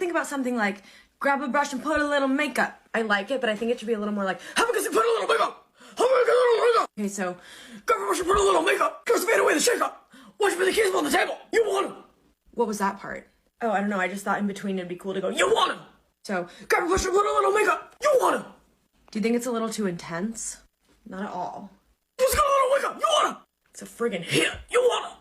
think about something like, grab a brush and put a little makeup. I like it, but I think it should be a little more like, how about you put a little makeup? How about you put a little makeup? Okay, so, grab a brush and put a little makeup. Just fade away the shake-up. Watch for the keys on the table. You want him. What was that part? Oh, I don't know. I just thought in between it'd be cool to go, you want him. So, grab a brush and put a little makeup. You want him. Do you think it's a little too intense? Not at all. Just got a little makeup. You want him. It's a friggin' hit. You want him.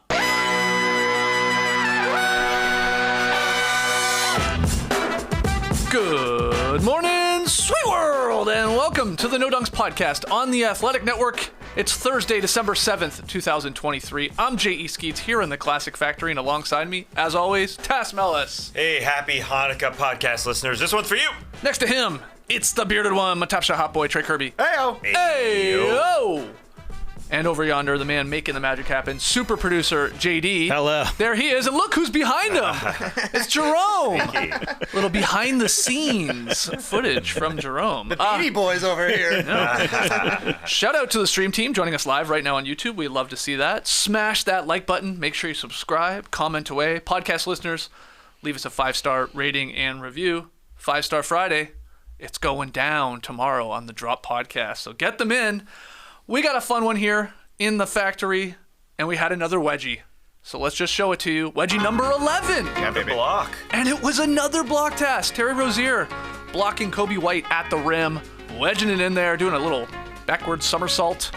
Good morning, sweet world, and welcome to the No Dunks podcast on the Athletic Network. It's Thursday, December 7th, 2023. I'm J.E. Skeets here in the Classic Factory, and alongside me, as always, Tass Mellis. Hey, happy Hanukkah podcast listeners. This one's for you. Next to him, it's the bearded one, my top shot hot boy, Trey Kirby. Hey-o. Hey-o. And over yonder, the man making the magic happen, super producer JD. Hello. There he is, and look who's behind him. It's Jerome. Little behind the scenes footage from Jerome. The Beanie Boys over here. Shout out to the stream team joining us live right now on YouTube. We'd love to see that. Smash that like button. Make sure you subscribe, comment away. Podcast listeners, leave us a 5-star rating and review. 5-star Friday. It's going down tomorrow on the Drop Podcast. So get them in. We got a fun one here in the factory, and we had another wedgie. So let's just show it to you. Wedgie number 11. Yeah, baby. Block. And it was another block task. Terry Rozier blocking Kobe White at the rim, wedging it in there, doing a little backward somersault.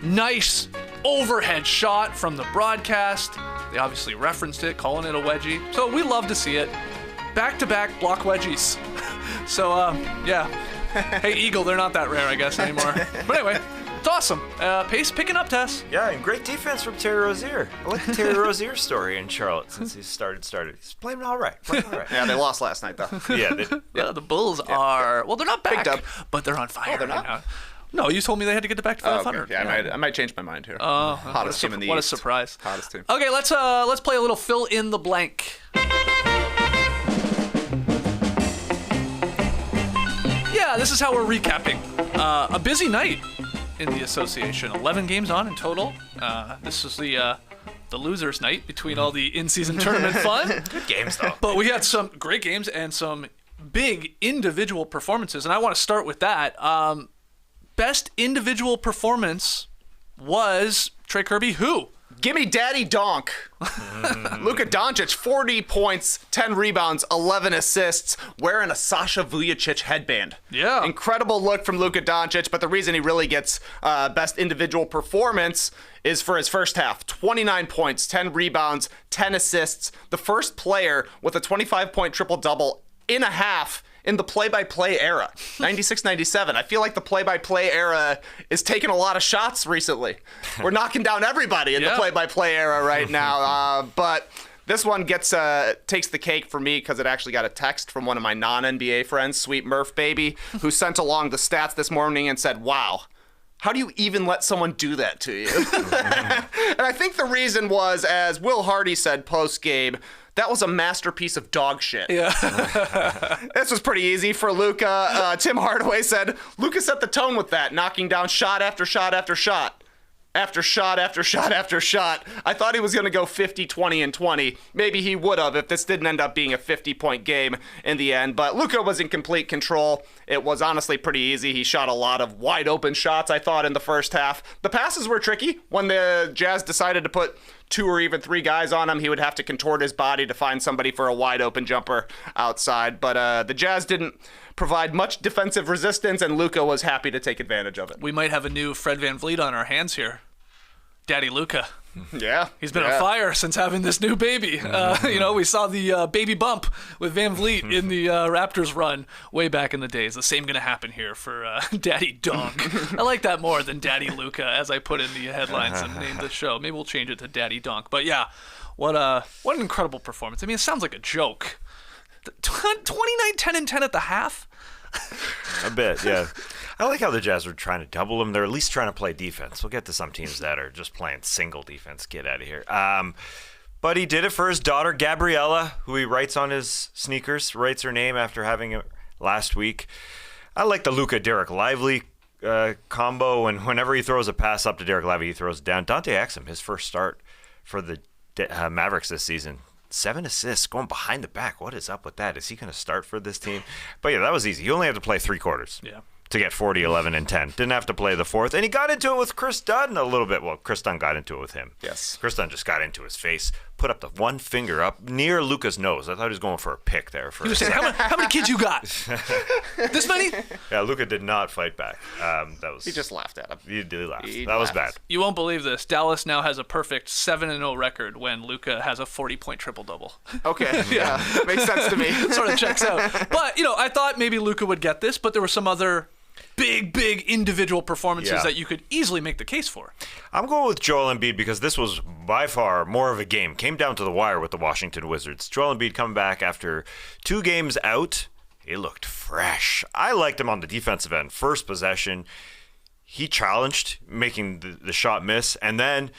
Nice overhead shot from the broadcast. They obviously referenced it, calling it a wedgie. So we love to see it. Back-to-back block wedgies. So, yeah. Hey, Eagle, they're not that rare, I guess, anymore. But anyway. It's awesome. Pace picking up, Tess. Yeah, and great defense from Terry Rozier. I like the Terry Rozier story in Charlotte since he started. He's playing all right. Yeah, they lost last night, though. Yeah, the Bulls are, well, they're not back, but they're on fire they're right not? now. No, you told me they had to get back to 500. Okay. Yeah, I might change my mind here. Hottest team in the East. What a surprise. Hottest team. Okay, let's play a little fill in the blank. Yeah, this is how we're recapping. A busy night in the association. 11 games on in total. This is the losers' night between all the in-season tournament fun. Good games, though. But we had some great games and some big individual performances, and I want to start with that. Best individual performance was, Trey Kirby, who? Gimme Daddy Donk. Luka Doncic, 40 points, 10 rebounds, 11 assists, wearing a Sasha Vujacic headband. Yeah. Incredible look from Luka Doncic, but the reason he really gets best individual performance is for his first half. 29 points, 10 rebounds, 10 assists. The first player with a 25-point triple-double in a half in the play-by-play era, 96-97. I feel like the play-by-play era is taking a lot of shots recently. We're knocking down everybody in the play-by-play era right now. But this one takes the cake for me because it actually got a text from one of my non-NBA friends, Sweet Murph Baby, who sent along the stats this morning and said, wow, how do you even let someone do that to you? And I think the reason was, as Will Hardy said post-game, that was a masterpiece of dog shit. Yeah. This was pretty easy for Luka. Tim Hardaway said, Luka set the tone with that, knocking down shot after shot after shot. After shot after shot after shot. I thought he was going to go 50, 20, and 20. Maybe he would have if this didn't end up being a 50-point game in the end. But Luka was in complete control. It was honestly pretty easy. He shot a lot of wide-open shots, I thought, in the first half. The passes were tricky. When the Jazz decided to put 2 or even 3 guys on him, he would have to contort his body to find somebody for a wide-open jumper outside. But the Jazz didn't provide much defensive resistance, and Luka was happy to take advantage of it. We might have a new Fred VanVleet on our hands here. Daddy Luka. Yeah. He's been on fire since having this new baby. We saw the baby bump with VanVleet in the Raptors run way back in the days. The same going to happen here for Daddy Donk. I like that more than Daddy Luka, as I put in the headlines and named the show. Maybe we'll change it to Daddy Donk. But yeah, what an incredible performance. I mean, it sounds like a joke. 29, 10, and 10 at the half? A bit, yeah. I like how the Jazz are trying to double them. They're at least trying to play defense. We'll get to some teams that are just playing single defense. Get out of here. But he did it for his daughter, Gabriella, who he writes on his sneakers, writes her name after having it last week. I like the Luka-Derek Lively combo, and whenever he throws a pass up to Derek Lively, he throws it down. Dante Exum, his first start for the Mavericks this season, 7 assists going behind the back. What is up with that? Is he going to start for this team? But yeah, that was easy. He only had to play 3 quarters. Yeah. To get 40, 11, and 10. Didn't have to play the fourth. And he got into it with Chris Dunn a little bit. Well, Chris Dunn got into it with him. Yes. Chris Dunn just got into his face, put up the one finger up near Luka's nose. I thought he was going for a pick there. He was saying, how many kids you got? This many? Yeah, Luka did not fight back. He just laughed at him. He did laugh. That was bad. You won't believe this. Dallas now has a perfect 7-0 record when Luka has a 40-point triple-double. Okay. Yeah. Makes sense to me. Sort of checks out. But, I thought maybe Luka would get this, but there were some other big individual performances that you could easily make the case for. I'm going with Joel Embiid because this was by far more of a game. Came down to the wire with the Washington Wizards. Joel Embiid coming back after 2 games out. He looked fresh. I liked him on the defensive end. First possession, he challenged, making the shot miss, and then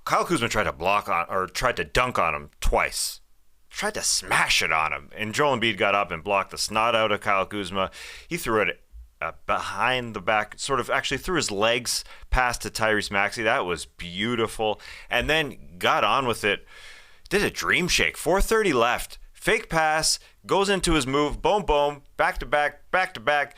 Kyle Kuzma tried to dunk on him twice. Tried to smash it on him, and Joel Embiid got up and blocked the snot out of Kyle Kuzma. He threw it behind the back, sort of actually threw his legs past to Tyrese Maxey. That was beautiful. And then got on with it. Did a dream shake. 4:30 left. Fake pass. Goes into his move. Boom, boom. Back to back.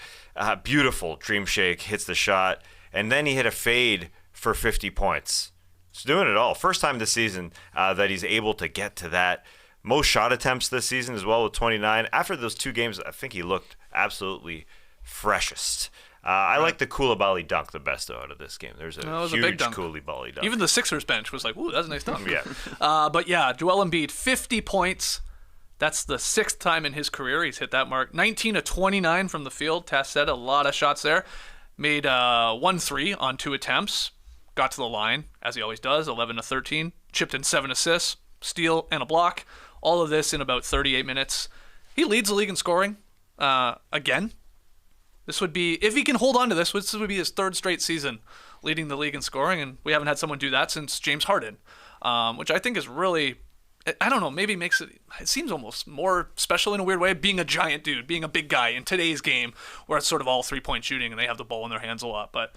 Beautiful dream shake. Hits the shot. And then he hit a fade for 50 points. He's doing it all. First time this season that he's able to get to that. Most shot attempts this season as well with 29. After those 2 games, I think he looked absolutely freshest. I like the Koulibaly dunk the best out of this game. There's a huge big dunk. Koulibaly dunk. Even the Sixers bench was like, ooh, that's a nice dunk. Yeah. But yeah, Joel Embiid, 50 points. That's the 6th time in his career he's hit that mark. 19 of 29 from the field. Tass said a lot of shots there. Made 1 3 on 2 attempts. Got to the line, as he always does, 11 to 13. Chipped in 7 assists, steal, and a block. All of this in about 38 minutes. He leads the league in scoring again. This would be, if he can hold on to this would be his 3rd straight season leading the league in scoring, and we haven't had someone do that since James Harden, which I think is really, I don't know, maybe makes it seems almost more special in a weird way, being a giant dude, being a big guy in today's game, where it's sort of all 3-point shooting and they have the ball in their hands a lot. But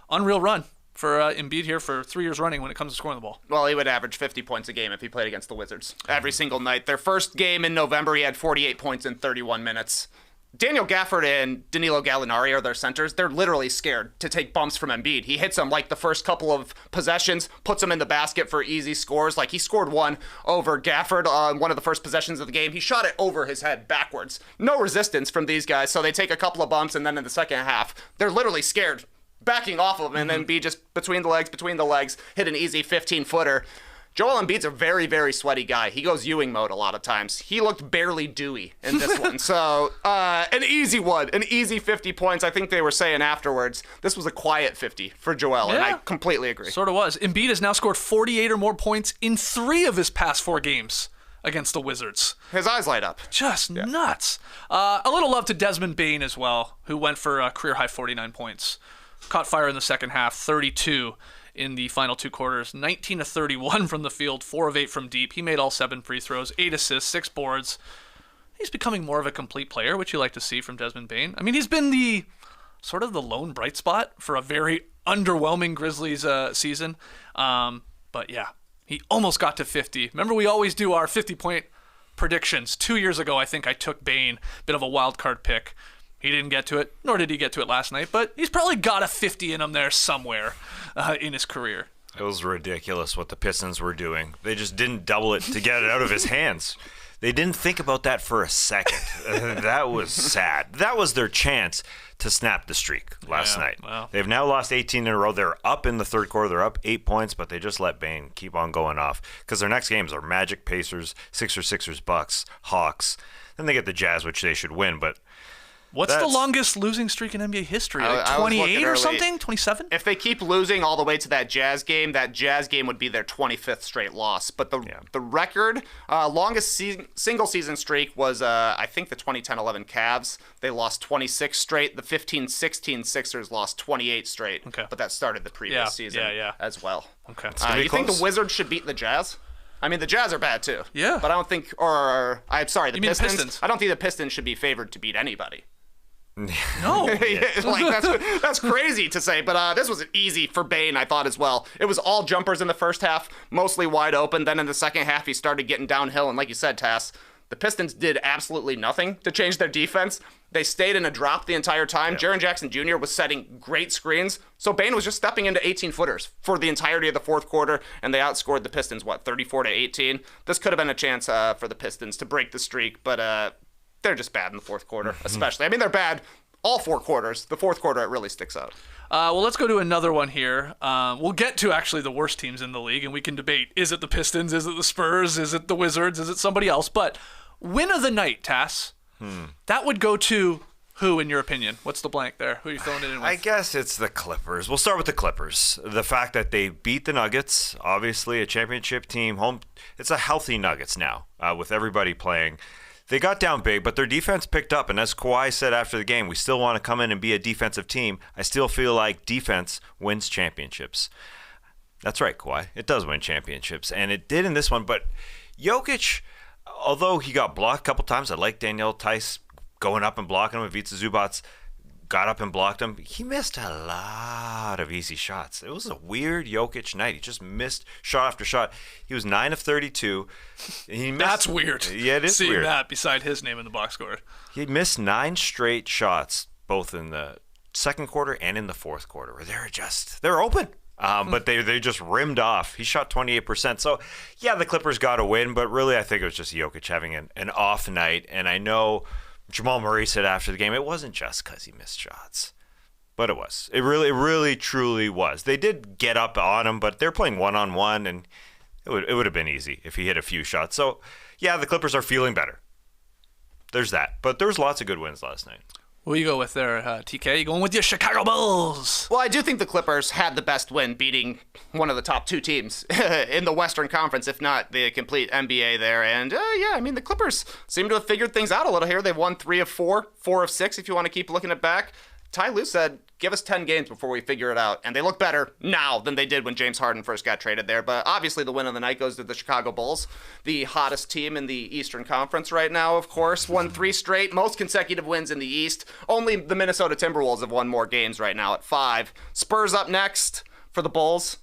unreal run for Embiid here for 3 years running when it comes to scoring the ball. Well, he would average 50 points a game if he played against the Wizards every single night. Their first game in November, he had 48 points in 31 minutes. Daniel Gafford and Danilo Gallinari are their centers. They're literally scared to take bumps from Embiid. He hits them like the first couple of possessions, puts them in the basket for easy scores. Like he scored one over Gafford on one of the first possessions of the game. He shot it over his head backwards. No resistance from these guys, so they take a couple of bumps, and then in the second half, they're literally scared, backing off of him, and then Embiid just between the legs, hit an easy 15-footer. Joel Embiid's a very, very sweaty guy. He goes Ewing mode a lot of times. He looked barely dewy in this one. So, an easy one. An easy 50 points. I think they were saying afterwards, this was a quiet 50 for Joel, and I completely agree. Sort of was. Embiid has now scored 48 or more points in 3 of his past 4 games against the Wizards. His eyes light up. Just nuts. A little love to Desmond Bane as well, who went for a career-high 49 points. Caught fire in the second half, 32 in the final 2 quarters, 19 of 31 from the field, 4 of 8 from deep. He made all 7 free throws, 8 assists, 6 boards. He's becoming more of a complete player, which you like to see from Desmond Bane. I mean, he's been the sort of the lone bright spot for a very underwhelming Grizzlies season. But yeah, he almost got to 50. Remember, we always do our 50-point predictions. 2 years ago, I think I took Bane, bit of a wild card pick. He didn't get to it, nor did he get to it last night, but he's probably got a 50 in him there somewhere in his career. It was ridiculous what the Pistons were doing. They just didn't double it to get it out of his hands. They didn't think about that for a second. That was sad. That was their chance to snap the streak last night. Wow. They've now lost 18 in a row. They're up in the third quarter. They're up 8 points, but they just let Bane keep on going off because their next games are Magic, Pacers, Sixers, Bucks, Hawks. Then they get the Jazz, which they should win, but what's the longest losing streak in NBA history? Like 28 or something? 27? If they keep losing all the way to that Jazz game would be their 25th straight loss. But the record, longest single season streak was, I think, the 2010-11 Cavs. They lost 26 straight. The 15-16 Sixers lost 28 straight. Okay. But that started the previous season as well. Okay. You think the Wizards should beat the Jazz? I mean, the Jazz are bad too. Yeah. But I don't think, the You mean the Pistons. Pistons? I don't think the Pistons should be favored to beat anybody. No. Like that's crazy to say, but this was easy for Bane, I thought as well. It was all jumpers in the first half, mostly wide open. Then in the second half, he started getting downhill, and like you said, Tass, the Pistons did absolutely nothing to change their defense. They stayed in a drop the entire time. Yeah. Jaren Jackson Jr. was setting great screens, so Bane was just stepping into 18-footers for the entirety of the fourth quarter, and they outscored the Pistons, 34-18. This could have been a chance for the Pistons to break the streak, but they're just bad in the fourth quarter, especially. I mean, they're bad all four quarters. The fourth quarter, it really sticks out. Well, let's go to another one here. We'll get to actually the worst teams in the league, and we can debate, is it the Pistons, is it the Spurs, is it the Wizards, is it somebody else? But win of the night, Tass, that would go to who, in your opinion? What's the blank there? Who are you throwing it in with? I guess it's the Clippers. We'll start with the Clippers. The fact that they beat the Nuggets, obviously a championship team, home. It's a healthy Nuggets now with everybody playing. They got down big, but their defense picked up. And as Kawhi said after the game, we still want to come in and be a defensive team. I still feel like defense wins championships. That's right, Kawhi. It does win championships. And it did in this one. But Jokic, although he got blocked a couple times, I like Danielle Tice going up and blocking him. Ivica Zubac got up and blocked him. He missed a lot of easy shots. It was a weird Jokic night. He just missed shot after shot. He was 9 of 32. He missed, That's weird. Yeah, it is seeing weird. That beside his name in the box score. He missed 9 straight shots, both in the second quarter and in the fourth quarter, where they're open. But they just rimmed off. He shot 28%. So, yeah, the Clippers got a win, but really I think it was just Jokic having an off night. And I know Jamal Murray said after the game, it wasn't just because he missed shots. But it was. It really, truly was. They did get up on him, but they're playing one-on-one, and it would have been easy if he hit a few shots. So, yeah, the Clippers are feeling better. There's that. But there was lots of good wins last night. What do you go with there, TK? You going with your Chicago Bulls? Well, I do think the Clippers had the best win, beating one of the top two teams in the Western Conference, if not the complete NBA there. And, yeah, I mean, the Clippers seem to have figured things out a little here. They've won 3 of 4, 4 of 6 if you want to keep looking it back. Ty Lue said, give us 10 games before we figure it out. And they look better now than they did when James Harden first got traded there. But obviously the win of the night goes to the Chicago Bulls, the hottest team in the Eastern Conference right now, of course. Won 3 straight, most consecutive wins in the East. Only the Minnesota Timberwolves have won more games right now at 5. Spurs up next for the Bulls.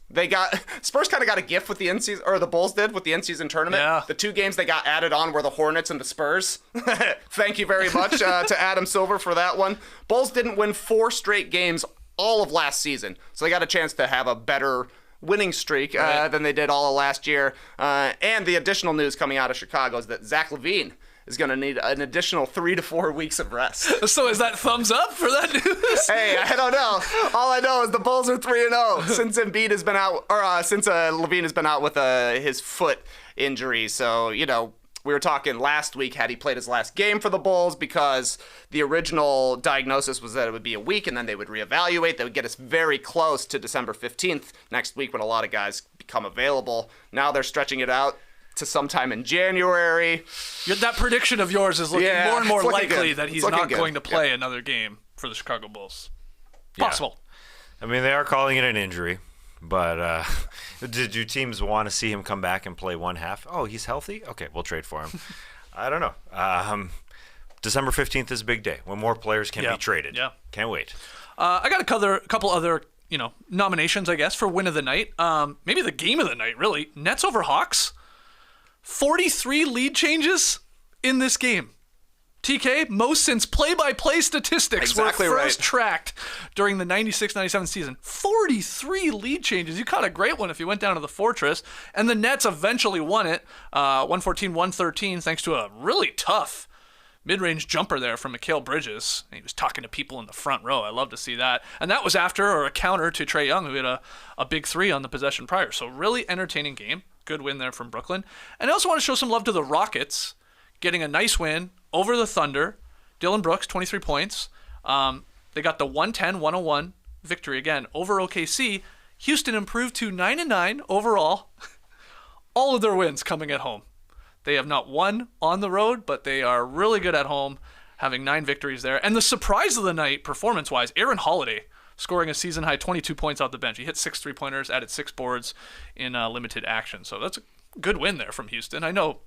Spurs kind of got a gift with the in-season, or the Bulls did with the in-season tournament. Yeah. The 2 games they got added on were the Hornets and the Spurs. Thank you very much to Adam Silver for that one. Bulls didn't win 4 straight games all of last season, so they got a chance to have a better winning streak than they did all of last year. And the additional news coming out of Chicago is that Zach LaVine is going to need an additional 3 to 4 weeks of rest. So is that thumbs up for that news? Hey, I don't know. All I know is the Bulls are 3-0 since Embiid has been out, or since LaVine has been out with his foot injury. So, you know, we were talking last week, had he played his last game for the Bulls, because the original diagnosis was that it would be a week and then they would reevaluate. They would get us very close to December 15th next week when a lot of guys become available. Now they're stretching it out to sometime in January. That prediction of yours is looking more and more likely that he's not going to play Yeah. another game for the Chicago Bulls. Possible. I mean, they are calling it an injury, but do teams want to see him come back and play one half? Oh, he's healthy? Okay, we'll trade for him. I don't know. December 15th is a big day when more players can be traded. Yeah. Can't wait. I got a couple other nominations, I guess, for win of the night. Maybe the game of the night, really. Nets over Hawks. 43 lead changes in this game. TK, most since play-by-play statistics Exactly were first right. tracked during the 96-97 season. 43 lead changes. You caught a great one if you went down to the Fortress. And the Nets eventually won it, 114-113, thanks to a really tough mid-range jumper there from Mikal Bridges. He was talking to people in the front row. I love to see that. And that was after, or a counter to Trae Young, who had a big 3 on the possession prior. So really entertaining game. Good win there from Brooklyn. And I also want to show some love to the Rockets, getting a nice win over the Thunder. Dylan Brooks, 23 points. They got the 110-101 victory again over OKC. Houston improved to 9-9 overall. All of their wins coming at home. They have not won on the road, but they are really good at home, having 9 victories there. And the surprise of the night, performance-wise, Aaron Holiday scoring a season-high 22 points off the bench. He hit 6 3-pointers, added 6 boards in limited action. So that's good win there from Houston. I know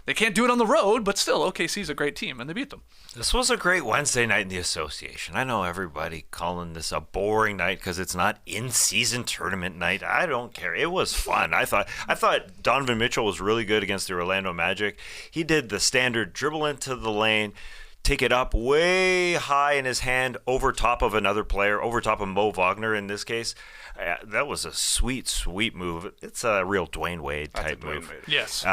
they can't do it on the road, but still, OKC's a great team, and they beat them. This was a great Wednesday night in the association. I know everybody calling this a boring night because it's not in-season tournament night. I don't care. It was fun. I thought Donovan Mitchell was really good against the Orlando Magic. He did the standard dribble into the lane, take it up way high in his hand over top of another player, over top of Mo Wagner in this case. That was a sweet, sweet move. It's a real Dwayne Wade type move. Yes.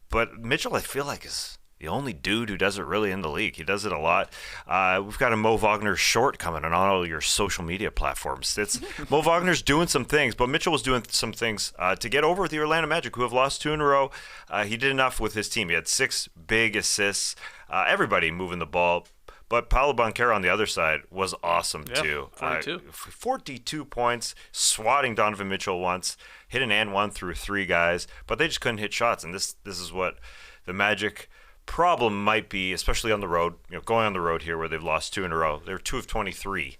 But Mitchell, I feel like, is the only dude who does it really in the league. He does it a lot. We've got a Mo Wagner short coming on all your social media platforms. Mo Wagner's doing some things, but Mitchell was doing some things to get over the Orlando Magic, who have lost 2 in a row. He did enough with his team. He had 6 big assists. Everybody moving the ball. But Paolo Banchero on the other side was awesome, too. 42 points, swatting Donovan Mitchell once, hit an and one through 3 guys, but they just couldn't hit shots. And this is what the Magic problem might be, especially on the road. Going on the road here where they've lost 2 in a row. They're 2 of 23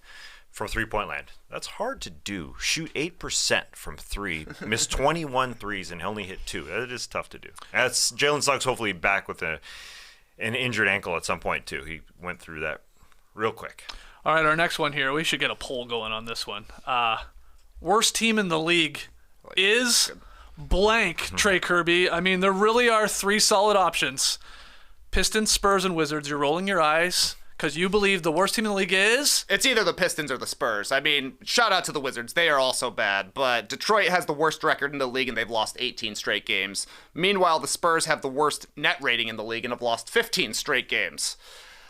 from three-point land. That's hard to do. Shoot 8% from 3, miss 21 threes, and only hit 2. That is tough to do. That's Jalen Suggs hopefully back with an injured ankle at some point, too. He went through that real quick. All right, our next one here. We should get a poll going on this one. Worst team in the league is blank, Trey Kirby. I mean, there really are 3 solid options. Pistons, Spurs, and Wizards. You're rolling your eyes because you believe the worst team in the league is? It's either the Pistons or the Spurs. I mean, shout out to the Wizards. They are also bad, but Detroit has the worst record in the league, and they've lost 18 straight games. Meanwhile, the Spurs have the worst net rating in the league and have lost 15 straight games.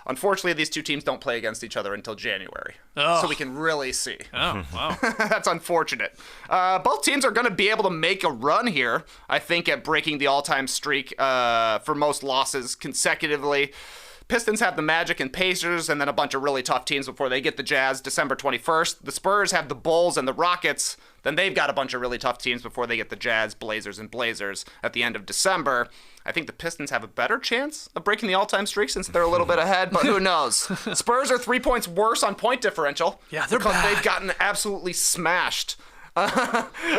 Unfortunately, these 2 teams don't play against each other until January, so we can really see. Oh, wow. That's unfortunate. Both teams are going to be able to make a run here, I think, at breaking the all-time streak for most losses consecutively. Pistons have the Magic and Pacers and then a bunch of really tough teams before they get the Jazz December 21st. The Spurs have the Bulls and the Rockets. Then they've got a bunch of really tough teams before they get the Jazz, Blazers, and Blazers at the end of December. I think the Pistons have a better chance of breaking the all-time streak since they're a little bit ahead, but who knows? Spurs are 3 points worse on point differential. Yeah, they're because bad. they've gotten absolutely smashed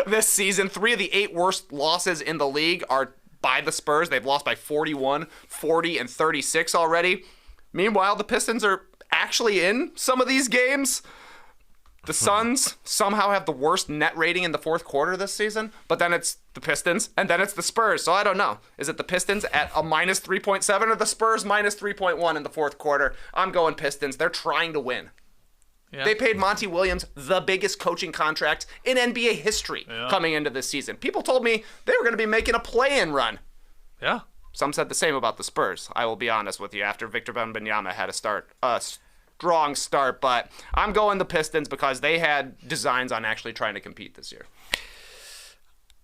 this season. 3 of the 8 worst losses in the league are by the Spurs. They've lost by 41, 40, and 36 already. Meanwhile, the Pistons are actually in some of these games. The Suns somehow have the worst net rating in the 4th quarter this season, but then it's the Pistons, and then it's the Spurs. So I don't know. Is it the Pistons at a minus 3.7 or the Spurs minus 3.1 in the 4th quarter? I'm going Pistons. They're trying to win. Yeah. They paid Monty Williams the biggest coaching contract in NBA history coming into this season. People told me they were going to be making a play-in run. Yeah. Some said the same about the Spurs. I will be honest with you. After Victor Wembanyama had a strong start, but I'm going the Pistons because they had designs on actually trying to compete this year.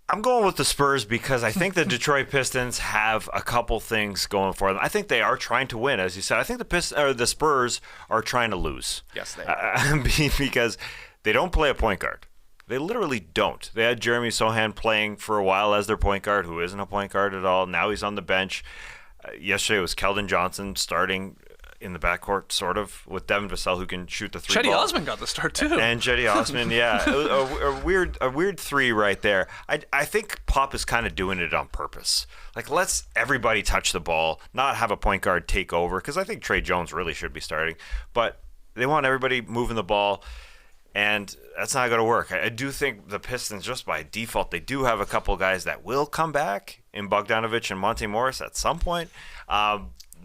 I'm going with the Spurs because I think the Detroit Pistons have a couple things going for them. I think they are trying to win, as you said. I think the Spurs are trying to lose. Yes, they are. Because they don't play a point guard. They literally don't. They had Jeremy Sohan playing for a while as their point guard, who isn't a point guard at all. Now he's on the bench. Yesterday it was Keldon Johnson starting in the backcourt, sort of, with Devin Vassell, who can shoot the 3 ball. Chetty Osman got the start, too. And Chetty Osman, yeah. A weird 3 right there. I think Pop is kind of doing it on purpose. Like, let's everybody touch the ball, not have a point guard take over, because I think Trey Jones really should be starting. But they want everybody moving the ball, and that's not going to work. I do think the Pistons, just by default, they do have a couple guys that will come back in Bogdanovich and Monte Morris at some point.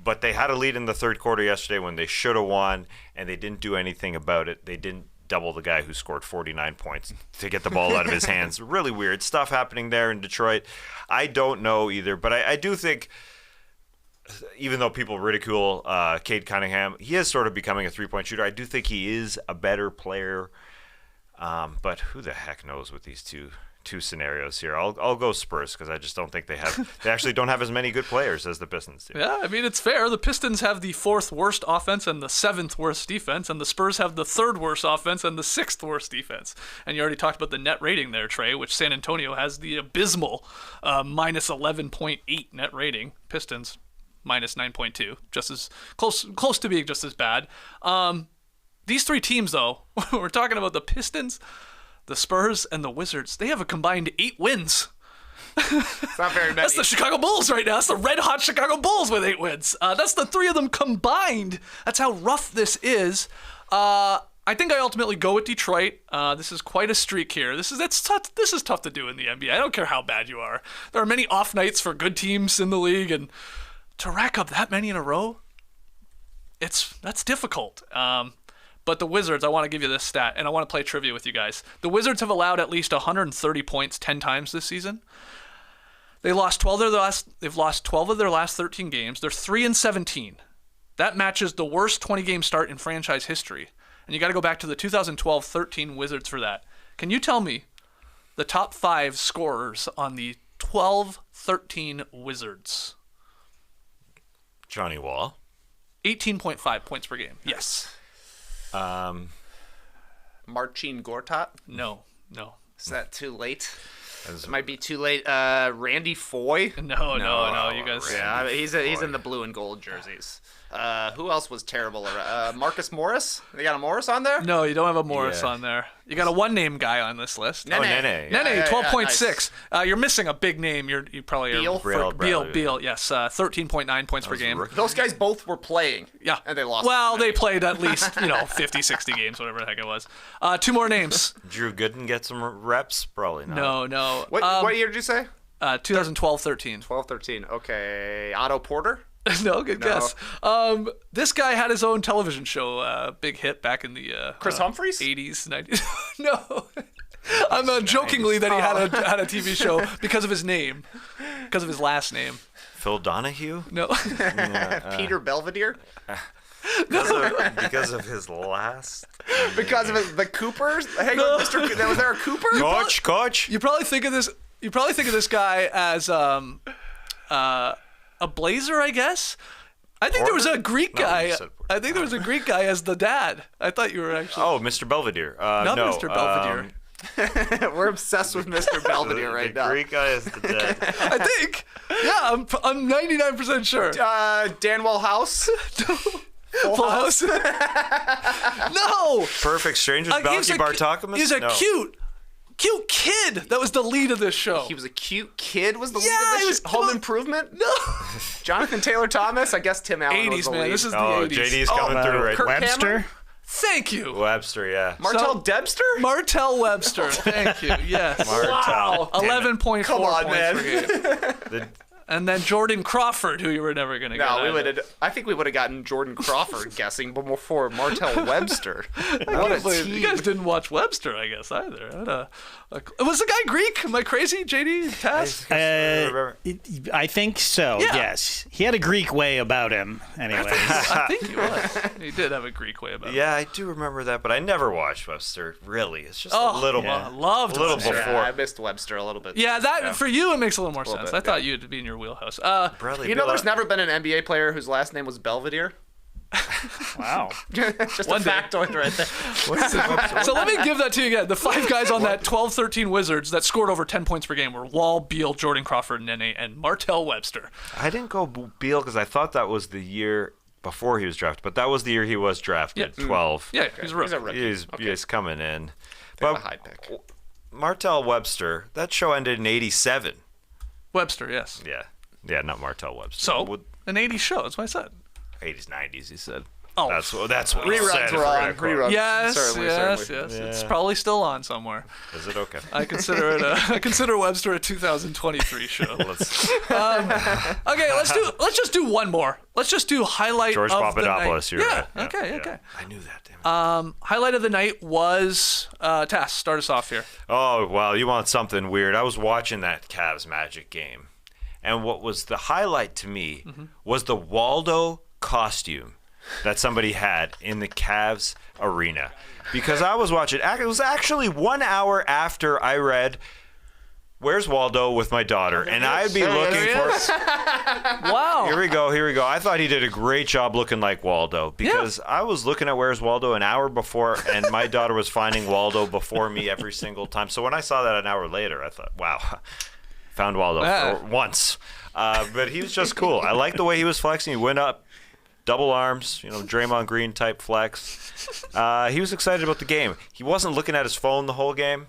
But they had a lead in the 3rd quarter yesterday when they should have won, and they didn't do anything about it. They didn't double the guy who scored 49 points to get the ball out of his hands. Really weird stuff happening there in Detroit. I don't know either, but I do think, even though people ridicule Cade Cunningham, he is sort of becoming a 3-point shooter. I do think he is a better player, but who the heck knows with these two scenarios here. I'll go Spurs because I just don't think they actually don't have as many good players as the Pistons do. Yeah, I mean, it's fair. The Pistons have the 4th worst offense and the 7th worst defense, and the Spurs have the 3rd worst offense and the 6th worst defense. And you already talked about the net rating there, Trey, which San Antonio has the abysmal minus 11.8 net rating. Pistons minus 9.2, just as close to being just as bad. These 3 teams, though, we're talking about the Pistons, the Spurs, and the Wizards. They have a combined 8 wins. It's not very many. That's the Chicago Bulls right now. That's the red-hot Chicago Bulls with 8 wins. That's the 3 of them combined. That's how rough this is. I think I ultimately go with Detroit. This is quite a streak here. This is tough to do in the NBA. I don't care how bad you are. There are many off nights for good teams in the league, and to rack up that many in a row, that's difficult. But the Wizards, I want to give you this stat, and I want to play trivia with you guys. The Wizards have allowed at least 130 points 10 times this season. They've lost 12 of their last 13 games. They're 3-17. That matches the worst 20-game start in franchise history. And you got to go back to the 2012-13 Wizards for that. Can you tell me the top 5 scorers on the 12-13 Wizards? Johnny Wall. 18.5 points per game. Yes. Marcin Gortat? No. Is that too late? As- It might be too late. Randy Foy? No. You guys. Yeah, he's in the blue and gold jerseys. Who else was terrible? Marcus Morris? They got a Morris on there? No, you don't have a Morris Yeah. on there. You got a one-name guy on this list. Oh, Nene. Nene. Nene, Yeah, 12.6. You're missing a big name. You probably Beal? are. Beal, Beal, yes. 13.9 points per was a game. rookie. Those guys both were playing. Yeah. And they lost. Well, they played at least, 50, 60 games, whatever the heck it was. 2 more names. Drew Gooden get some reps? Probably not. No. What year did you say? 2012-13. 12-13. Okay. Otto Porter? No, good guess. This guy had his own television show, big hit back in the Chris Humphries? 80s, 90s. No. I'm jokingly that he had a TV show because of his name, because of his last name. Phil Donahue? No. Peter Belvedere? Because of his last. Because of the Coopers? Hang on, Mr. Was there a Cooper? Coach. You probably think of this guy as a Blazer, I guess. I think there was a Greek No, guy. you said Porter. I think there was a Greek guy as the dad. I thought you were actually Oh, Mr. Belvedere. not no, Mr. Belvedere. We're obsessed with Mr. Belvedere right the now. Greek guy is the dad. I think. Yeah, I'm 99% sure. Danwell House? Full House. No. Perfect Strangers. He's Balky Bartakamus? He's a No. cute kid. That was the lead of this show. He was a cute kid, was the lead Yeah, of he this was Home cute. Improvement? No. Jonathan Taylor Thomas? I guess Tim Allen was 80s, the man. lead. This is the Oh, 80s. JD's coming through right Kirk Webster. Cameron? Thank you. Webster, yeah. Martell Debster? Martell Webster. Thank you. Yes. Wow. 11.4 Come on, points man. per game. And then Jordan Crawford, who you were never going to get. No, we either. would have. I think we would have gotten Jordan Crawford guessing, but before Martell Webster. What a Wait, you team. guys didn't watch Webster, I guess, either. Was the guy Greek? Am I crazy, JD? Tass? I think so. Yeah. Yes, he had a Greek way about him. Anyways, I think he was. He did have a Greek way about it. Yeah, I do remember that, but I never watched Webster. Really, it's just Oh, a little, yeah. Loved a little Webster. before. Yeah, I missed Webster a little bit. Yeah, that for you it makes a little more sense. bit, I thought you'd be in your wheelhouse. Bradley You know, Beal- there's never been an NBA player whose last name was Belvedere. wow. Just One a day. factoid right there. So let me give that to you again. The 5 guys on that 12-13 Wizards that scored over 10 points per game were Wall, Beal, Jordan Crawford, Nene, and Martell Webster. I didn't go Beal because I thought that was the year before he was drafted, but that was the year he was drafted. Yeah. 12. Yeah, he's a He's a rookie. rookie. He's coming in. They have But a high pick. Martell Webster, that show ended in 87. Webster, yes. Yeah, not Martell Webster. So, Would- an 80s show, that's what I said. 80s, 90s, he said. Oh. That's what he Reruns said. were on. Reruns. Yes, Certainly. yes. Yeah. It's probably still on somewhere. Is it okay? I consider Webster a 2023 show. Let's Okay, let's just do one more. Let's just do highlight George of the night. Papadopoulos, you're Yeah, right. okay. I knew that, damn it. Highlight of the night was Tass. Start us off here. Oh, well, you want something weird. I was watching that Cavs Magic game, and what was the highlight to me was the Waldo costume that somebody had in the Cavs arena. Because I was watching, it was actually 1 hour after I read Where's Waldo with my daughter, and I'd be looking for... Wow. Here we go. I thought he did a great job looking like Waldo because I was looking at Where's Waldo an hour before, and my daughter was finding Waldo before me every single time. So when I saw that an hour later, I thought, wow, found Waldo for once. But he was just cool. I like the way he was flexing. He went up, double arms, Draymond Green type flex. He was excited about the game. He wasn't looking at his phone the whole game.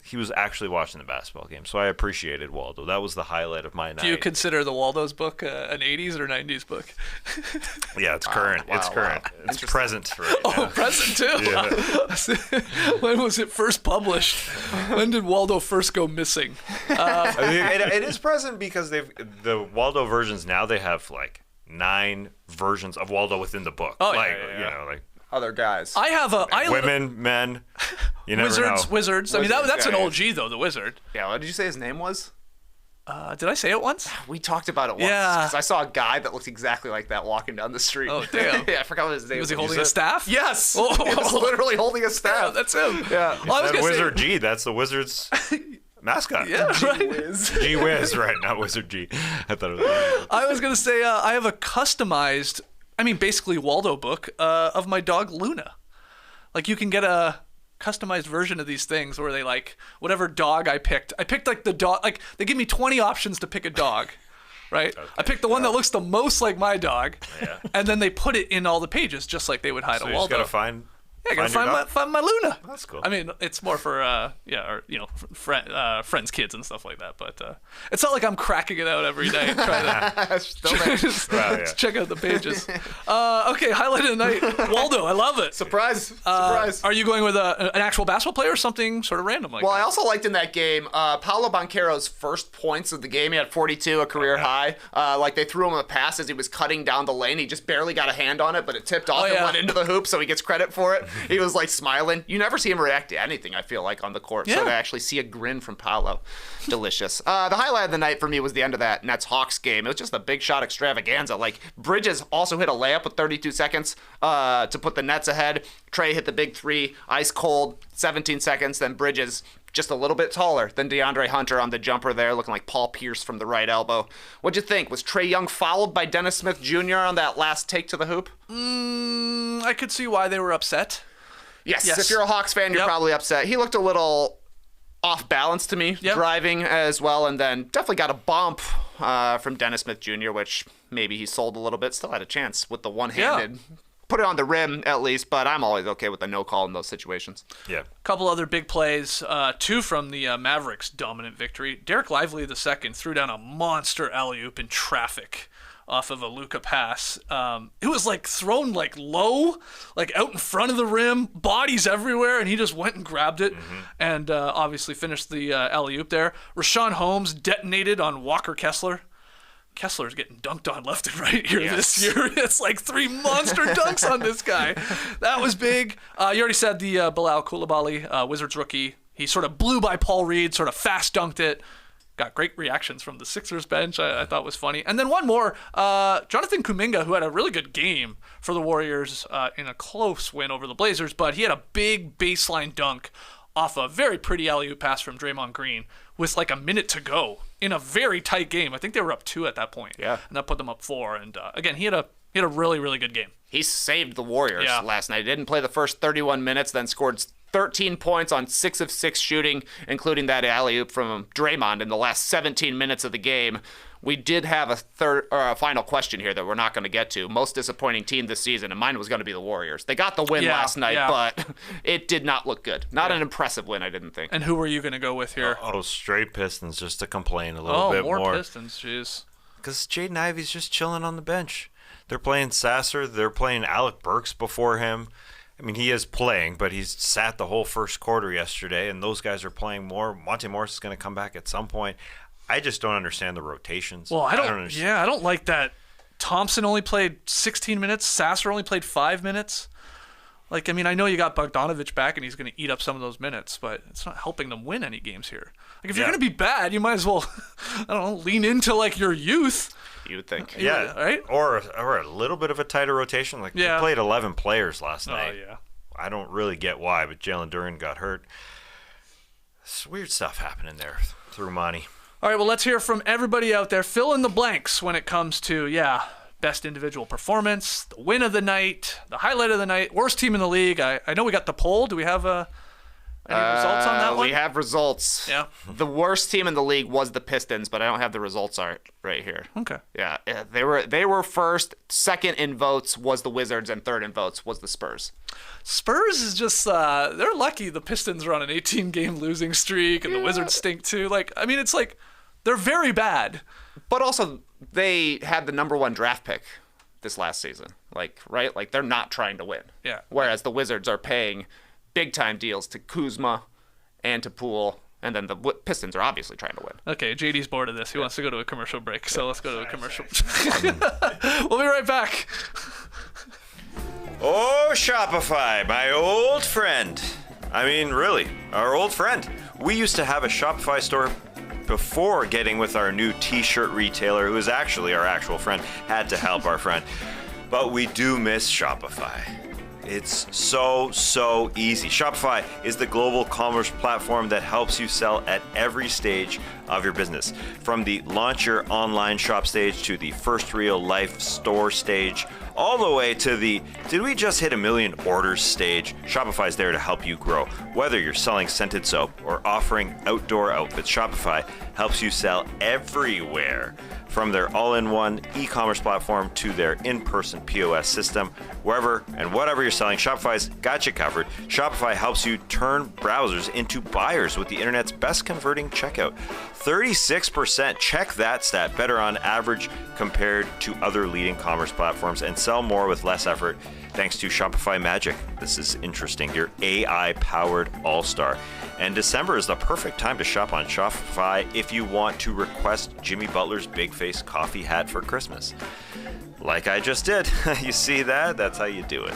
he was actually watching the basketball game. So I appreciated Waldo. That was the highlight of my night. Do you consider the Waldo's book an 80s or 90s book? Yeah, it's current. Wow, it's current. wow. It's present right now. Oh, present too. Yeah. When was it first published? When did Waldo first go missing? I mean, it is present because the Waldo versions now they have like 9 versions of Waldo within the book. Oh, yeah, like yeah. you know, like Other guys. I have a women, men. You never know. Wizards. I mean, that's an yeah. OG though. The Wizard. Yeah, what did you say his name was? Did I say it once? We talked about it once. Yeah. 'Cause I saw a guy that looked exactly like that walking down the street. Oh, damn. Yeah, I forgot what his name was. Was he holding a staff? Yes. Oh. He was literally holding a Yeah, staff. that's him. Yeah. Well, I was That gonna Wizard say, G. That's the Wizard's mascot. yeah, right. G Wiz, right? Not Wizard G. I thought it was. I was gonna say I have a customized, I mean, basically Waldo book of my dog Luna. Like you can get a customized version of these things where they like whatever dog I picked like the dog, like they give me 20 options to pick a dog, right? Okay, I picked the one that looks the most like my dog, and then they put it in all the pages just like they would hide So a you just Waldo. gotta find. Yeah, I gotta your dog? find my Luna. That's cool. I mean, it's more for friends' kids and stuff like that. But it's not like I'm cracking it out every night trying to Still there. Wow, yeah. check out the pages. Okay, highlight of the night, Waldo. I love it. Surprise. Surprise. Are you going with an actual basketball player or something sort of random like Well, that? I also liked in that game, Paolo Banchero's first points of the game. He had 42, a career high. Like they threw him a pass as he was cutting down the lane. He just barely got a hand on it, but it tipped off and went into the hoop, so he gets credit for it. He was like smiling. You never see him react to anything, I feel like, on the court. So Yeah. to actually see a grin from Paolo, delicious. The highlight of the night for me was the end of that Nets-Hawks game. It was just a big shot extravaganza. Like Bridges also hit a layup with 32 seconds to put the Nets ahead. Trey hit the big 3, ice cold, 17 seconds. Then Bridges just a little bit taller than DeAndre Hunter on the jumper there, looking like Paul Pierce from the right elbow. What'd you think? Was Trae Young fouled by Dennis Smith Jr. on that last take to the hoop? I could see why they were upset. Yes. Yes. If you're a Hawks fan, you're probably upset. He looked a little off balance to me, driving as well, and then definitely got a bump from Dennis Smith Jr., which maybe he sold a little bit. Still had a chance with the one-handed. Put it on the rim at least, but I'm always okay with a no call in those situations. Yeah. Couple other big plays, 2 from the Mavericks' dominant victory. Derek Lively II threw down a monster alley-oop in traffic off of a Luka pass. It was like thrown like low, like out in front of the rim, bodies everywhere, and he just went and grabbed it and obviously finished the alley-oop there. Rashawn Holmes detonated on Walker Kessler. Kessler's getting dunked on left and right here this year. It's like 3 monster dunks on this guy. That was big. You already said the Bilal Coulibaly, Wizards rookie. He sort of blew by Paul Reed, sort of fast dunked it. Got great reactions from the Sixers bench. I thought was funny. And then one more, Jonathan Kuminga, who had a really good game for the Warriors in a close win over the Blazers, but he had a big baseline dunk off a very pretty alley-oop pass from Draymond Green with like a minute to go in a very tight game. I think they were up 2 at that point. Yeah. And that put them up 4. And again, he had a really, really good game. He saved the Warriors last night. He didn't play the first 31 minutes, then scored 13 points on 6 of 6 shooting, including that alley-oop from Draymond in the last 17 minutes of the game. We did have a final question here that we're not going to get to. Most disappointing team this season, and mine was going to be the Warriors. They got the win last night, but it did not look good. Not an impressive win, I didn't think. And who were you going to go with here? Straight Pistons, just to complain a little bit more. Oh, more Pistons, jeez. Because Jaden Ivey's just chilling on the bench. They're playing Sasser. They're playing Alec Burks before him. I mean, he is playing, but he's sat the whole first quarter yesterday, and those guys are playing more. Monte Morris is going to come back at some point. I just don't understand the rotations. Well, I don't like that. Thompson only played 16 minutes. Sasser only played 5 minutes. Like, I mean, I know you got Bogdanovich back, and he's going to eat up some of those minutes, but it's not helping them win any games here. Like, if you're going to be bad, you might as well, I don't know, lean into, like, your youth. You would think. Yeah, right? Or a little bit of a tighter rotation. Like, they played 11 players last night. Yeah. I don't really get why, but Jalen Duren got hurt. It's weird stuff happening there through Monty. All right, well, let's hear from everybody out there. Fill in the blanks when it comes to, best individual performance, the win of the night, the highlight of the night, worst team in the league. I know we got the poll. Do we have Any results on that one? We have results. Yeah. The worst team in the league was the Pistons, but I don't have the results right here. Okay. Yeah, they were first. Second in votes was the Wizards, and third in votes was the Spurs. Spurs is just, they're lucky the Pistons are on an 18-game losing streak, and the Wizards stink too. Like, I mean, it's like, they're very bad. But also, they had the number 1 draft pick this last season. Like, right? Like, they're not trying to win. Yeah. Whereas the Wizards are paying big-time deals to Kuzma and to Poole, and then the Pistons are obviously trying to win. Okay, JD's bored of this. He wants to go to a commercial break, so let's go to a commercial. We'll be right back. Oh, Shopify, my old friend. I mean, really, our old friend. We used to have a Shopify store before getting with our new t-shirt retailer, who is actually our actual friend, had to help our friend. But we do miss Shopify. It's so easy. Shopify is the global commerce platform that helps you sell at every stage of your business. From the launch your online shop stage to the first real life store stage, all the way to the did we just hit 1 million orders stage. Shopify is there to help you grow. Whether you're selling scented soap or offering outdoor outfits, Shopify helps you sell everywhere. From their all-in-one e-commerce platform to their in-person POS system, wherever and whatever you're selling, Shopify's got you covered. Shopify helps you turn browsers into buyers with the internet's best converting checkout. 36%, check that stat, better on average compared to other leading commerce platforms, and sell more with less effort thanks to Shopify Magic. This is interesting, your AI-powered all-star. And December is the perfect time to shop on Shopify if you want to request Jimmy Butler's Big Face coffee hat for Christmas. Like I just did. You see that? That's how you do it.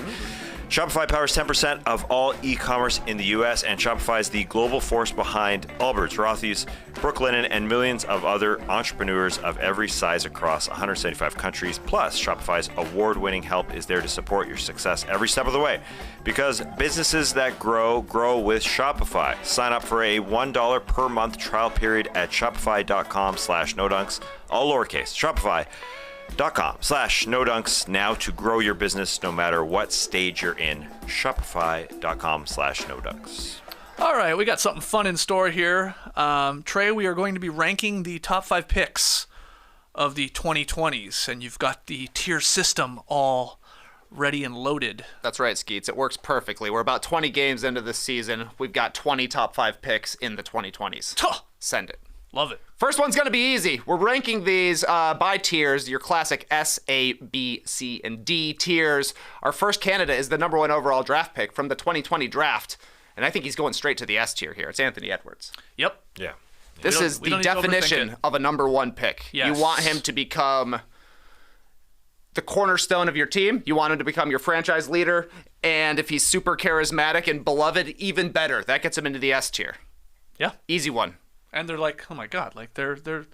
Shopify powers 10% of all e-commerce in the U.S., and Shopify is the global force behind Allbirds, Rothy's, Brooklinen, and millions of other entrepreneurs of every size across 175 countries. Plus, Shopify's award-winning help is there to support your success every step of the way. Because businesses that grow with Shopify. Sign up for a $1 per month trial period at shopify.com/nodunks, all lowercase, shopify.com/nodunks now to grow your business no matter what stage you're in. Shopify.com/nodunks. All right, we got something fun in store here. Trey, we are going to be ranking the top 5 picks of the 2020s, and you've got the tier system all ready and loaded. That's right, Skeets. It works perfectly. We're about 20 games into this season. We've got 20 top 5 picks in the 2020s. Tuh! Send it. Love it. First one's going to be easy. We're ranking these by tiers, your classic S, A, B, C, and D tiers. Our first candidate is the number 1 overall draft pick from the 2020 draft, and I think he's going straight to the S tier here. It's Anthony Edwards. Yep. Yeah. This is the definition of a number 1 pick. Yes. You want him to become the cornerstone of your team. You want him to become your franchise leader, and if he's super charismatic and beloved, even better. That gets him into the S tier. Yeah. Easy one. And they're like, oh my God, like they're the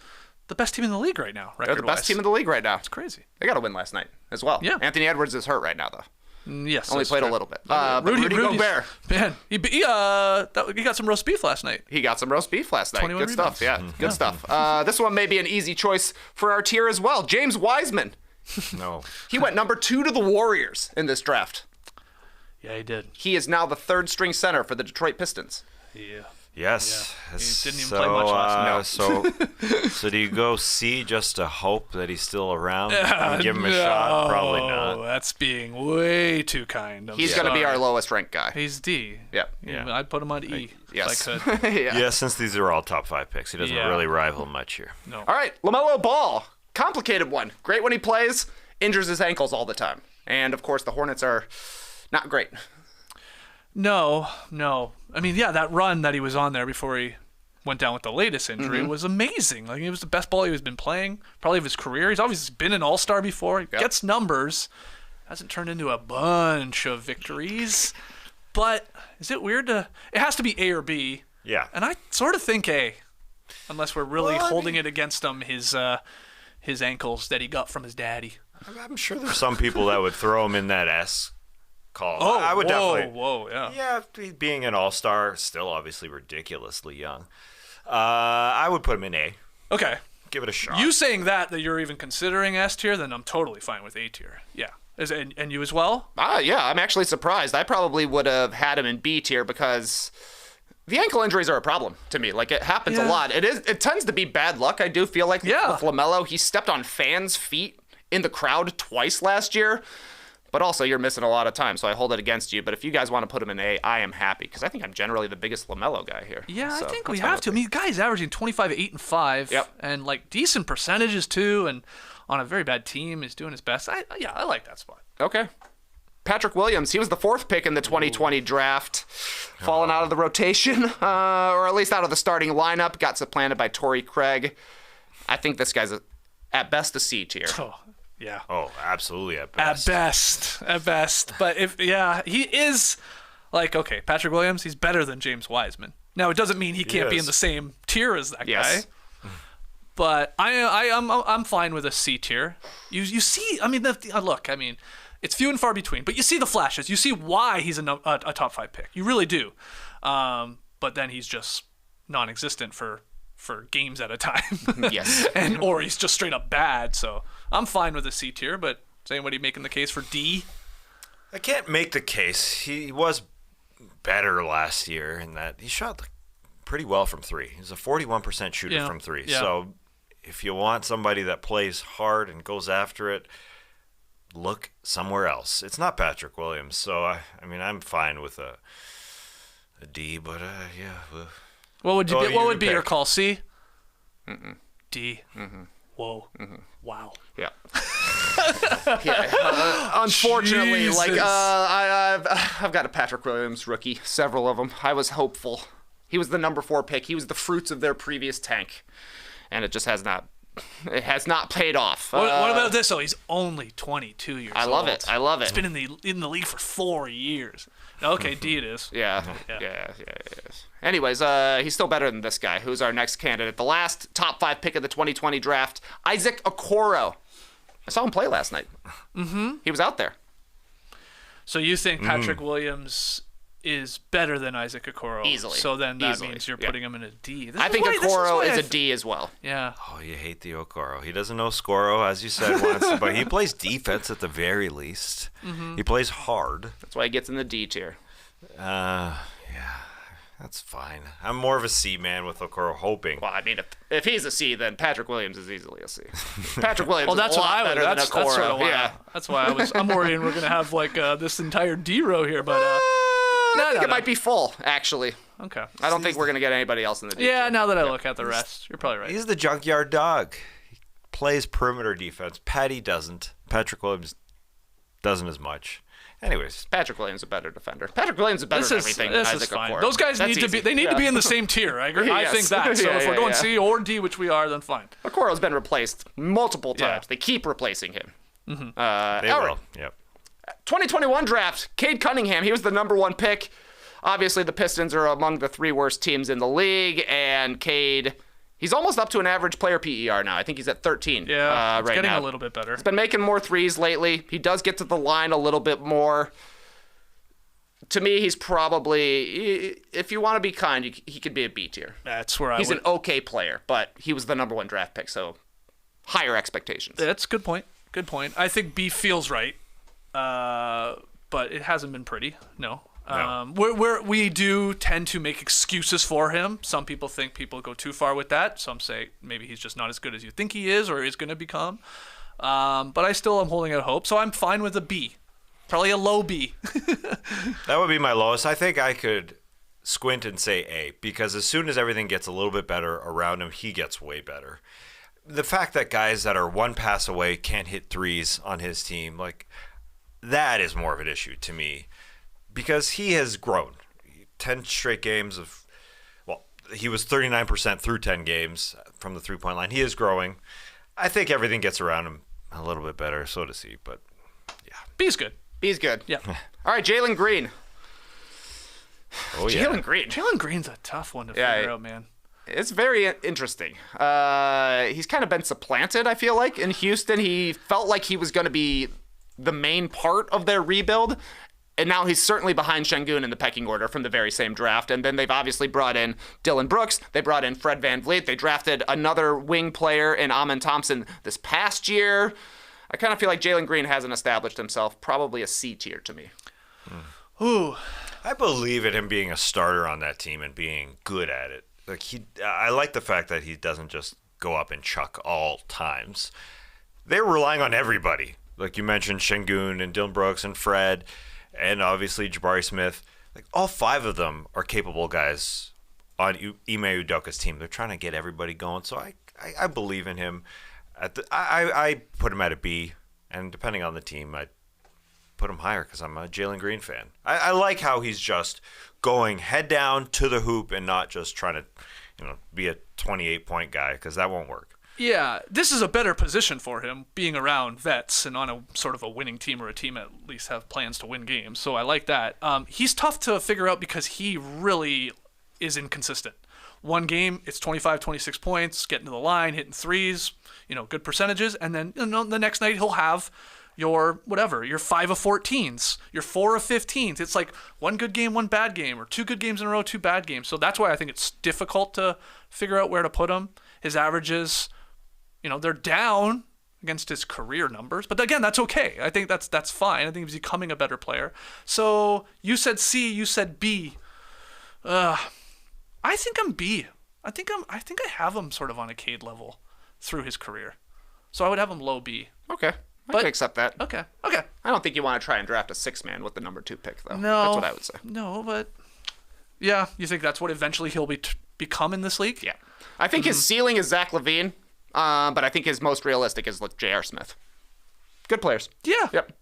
best team in the league right now. They're the best team in the league right now. It's crazy. They got to win last night as well. Yeah. Anthony Edwards is hurt right now, though. Yes. Only played a little bit. But Rudy Gobert. Man, he got some roast beef last night. He got some roast beef last night. 21 Good rebounds. stuff. Yeah, good stuff. This one may be an easy choice for our tier as well. James Wiseman. No. He went number 2 to the Warriors in this draft. Yeah, he did. He is now the 3rd string center for the Detroit Pistons. Yeah. Yes. Yeah. He didn't even play much last night. So do you go C just to hope that he's still around and give him a shot? Probably not. That's being way too kind. He's going to be our lowest ranked guy. He's D. Yep. Yeah. I'd put him on E. Yes. If I could. Yeah, since these are all top 5 picks, he doesn't Yeah. really rival much here. No. All right, LaMelo Ball. Complicated one. Great when he plays, injures his ankles all the time. And, of course, the Hornets are not great. No. I mean, yeah, that run that he was on there before he went down with the latest injury was amazing. Like, it was the best ball he's been playing, probably of his career. He's obviously been an all-star before. He gets numbers. Hasn't turned into a bunch of victories. But is it weird to... It has to be A or B. Yeah. And I sort of think A. Unless we're really holding it against him, his ankles that he got from his daddy. I'm sure there's some people that would throw him in that S column. Oh, I would definitely. Whoa, yeah. Yeah, being an all-star, still obviously ridiculously young. I would put him in A. Okay. Give it a shot. You saying that you're even considering S tier, then I'm totally fine with A tier. Yeah. And you as well? Yeah, I'm actually surprised. I probably would have had him in B tier because The ankle injuries are a problem to me. Like, it happens a lot. It tends to be bad luck. I do feel like with LaMelo, he stepped on fans' feet in the crowd twice last year. But also, you're missing a lot of time, so I hold it against you. But if you guys want to put him in A, I am happy, because I think I'm generally the biggest LaMelo guy here. Yeah, so I think we have to. I mean, the guy's averaging 25, 8, and 5. Yep. And, like, decent percentages, too. And on a very bad team, is doing his best. I like that spot. Okay. Patrick Williams, he was the 4th pick in the 2020 draft, fallen out of the rotation, or at least out of the starting lineup, got supplanted by Torrey Craig. I think this guy's at best a C tier. Oh, yeah. Oh, absolutely at best. At best. But he is, like, okay, Patrick Williams, he's better than James Wiseman. Now, it doesn't mean he can't be in the same tier as that guy. But I'm fine with a C tier. You see, I mean, look, I mean, it's few and far between, but you see the flashes. You see why he's a top 5 pick. You really do. But then he's just non-existent for games at a time. Yes. Or he's just straight up bad. So I'm fine with a C tier, but is anybody making the case for D? I can't make the case. He was better last year in that he shot pretty well from 3. He's a 41% shooter from 3. Yeah. So if you want somebody that plays hard and goes after it, look somewhere else. It's not Patrick Williams, so I mean, I'm fine with a D, but yeah. What would what would be your pick. call? C? D. Whoa. Wow. Yeah. Unfortunately, Jesus. like I've got a Patrick Williams rookie, several of them. I was hopeful. He was the number 4 pick. He was the fruits of their previous tank, and it just has not. It has not paid off. What about this? Oh, he's only 22 years old. I love it. I love it. He's been in the league for 4 years. Okay, D it is. Yeah. Anyways, he's still better than this guy, who's our next candidate. The last top 5 pick of the 2020 draft, Isaac Okoro. I saw him play last night. He was out there. So you think Patrick Williams is better than Isaac Okoro? Easily. So then that Easily. means you're Yeah. putting him in a D. I think Okoro is a D as well. Yeah. Oh, you hate the Okoro. He doesn't know Scoro, as you said once, but he plays defense at the very least. He plays hard. That's why he gets in the D tier. Yeah, that's fine. I'm more of a C man with Okoro, hoping. Well, I mean, if he's a C, then Patrick Williams is easily a C. Patrick Williams Well, that's is a what lot I would. better than That's Okoro. sort of why. Yeah. That's why I'm worrying we're gonna have like this entire D row here, but I think it might be full, actually. okay. I don't think we're going to get anybody else in the D Yeah, tier. now that I look at the rest, you're probably right. He's the junkyard dog. He plays perimeter defense. Patty doesn't. Patrick Williams doesn't as much. Anyways, Patrick Williams is a better defender. Patrick Williams is better than everything than This is Isaac fine. Okoro. Those guys That's need to be. easy. They need to be in the same tier. I agree. I Yes. think that. So Yeah, if we're yeah, going yeah. C or D, which we are, then fine. Okoro's been replaced multiple Yeah. times. They keep replacing him. they all will. right. Yep. 2021 draft, Cade Cunningham. He was the number 1 pick. Obviously, the Pistons are among the 3 worst teams in the league, and Cade, he's almost up to an average player PER now. I think he's at 13 Yeah, it's right getting now. a little bit better. He's been making more threes lately. He does get to the line a little bit more. To me, he's probably, if you want to be kind, he could be a B tier. That's where He's would. an okay player, but he was the number 1 draft pick, so higher expectations. That's a good point. Good point. I think B feels right, but it hasn't been pretty. No. We do tend to make excuses for him. Some people think people go too far with that. Some say maybe he's just not as good as you think he is or is going to become. But I still am holding out hope, so I'm fine with a B. Probably a low B. That would be my lowest. I think I could squint and say A, because as soon as everything gets a little bit better around him, he gets way better. The fact that guys that are 1 pass away can't hit threes on his team, like, that is more of an issue to me, because he has grown. 10 straight games of, well, he was 39% through 10 games from the three-point line. He is growing. I think everything gets around him a little bit better, so to see, but yeah. B's good. He's good. Yeah. All right, Jalen Green. Oh, yeah. Jalen Green. Jalen Green's a tough one to figure out, man. It's very interesting. He's kind of been supplanted, I feel like, in Houston. He felt like he was going to be the main part of their rebuild, and now he's certainly behind Şengün in the pecking order from the very same draft. And then they've obviously brought in Dylan Brooks. They brought in Fred VanVleet. They drafted another wing player in Amen Thompson this past year. I kind of feel like Jalen Green hasn't established himself. Probably a C tier to me. Ooh. I believe in him being a starter on that team and being good at it. I like the fact that he doesn't just go up and chuck all times. They're relying on everybody. Like you mentioned, Şengün and Dylan Brooks and Fred, and obviously Jabari Smith. Like all 5 of them are capable guys on Ime Udoka's team. They're trying to get everybody going. So I believe in him. I put him at a B, and depending on the team, I put him higher because I'm a Jalen Green fan. I like how he's just going head down to the hoop and not just trying to, be a 28-point guy, because that won't work. Yeah, this is a better position for him, being around vets and on a sort of a winning team, or a team at least have plans to win games. So I like that. He's tough to figure out because he really is inconsistent. One game, it's 25, 26 points, getting to the line, hitting threes, good percentages. And then the next night he'll have your 5 of 14s, your 4 of 15s. It's like one good game, one bad game, or 2 good games in a row, 2 bad games. So that's why I think it's difficult to figure out where to put him. His averages, they're down against his career numbers. But again, that's okay. I think that's fine. I think he's becoming a better player. So you said C, you said B. I think I'm B. I think I have him sort of on a Cade level through his career. So I would have him low B. Okay. I can accept that. Okay. I don't think you want to try and draft a 6-man with the number 2 pick, though. No. That's what I would say. No, but yeah, you think that's what eventually he'll become in this league? Yeah. I think his ceiling is Zach LaVine, but I think his most realistic is J.R. Smith. Good players. Yeah. Yep.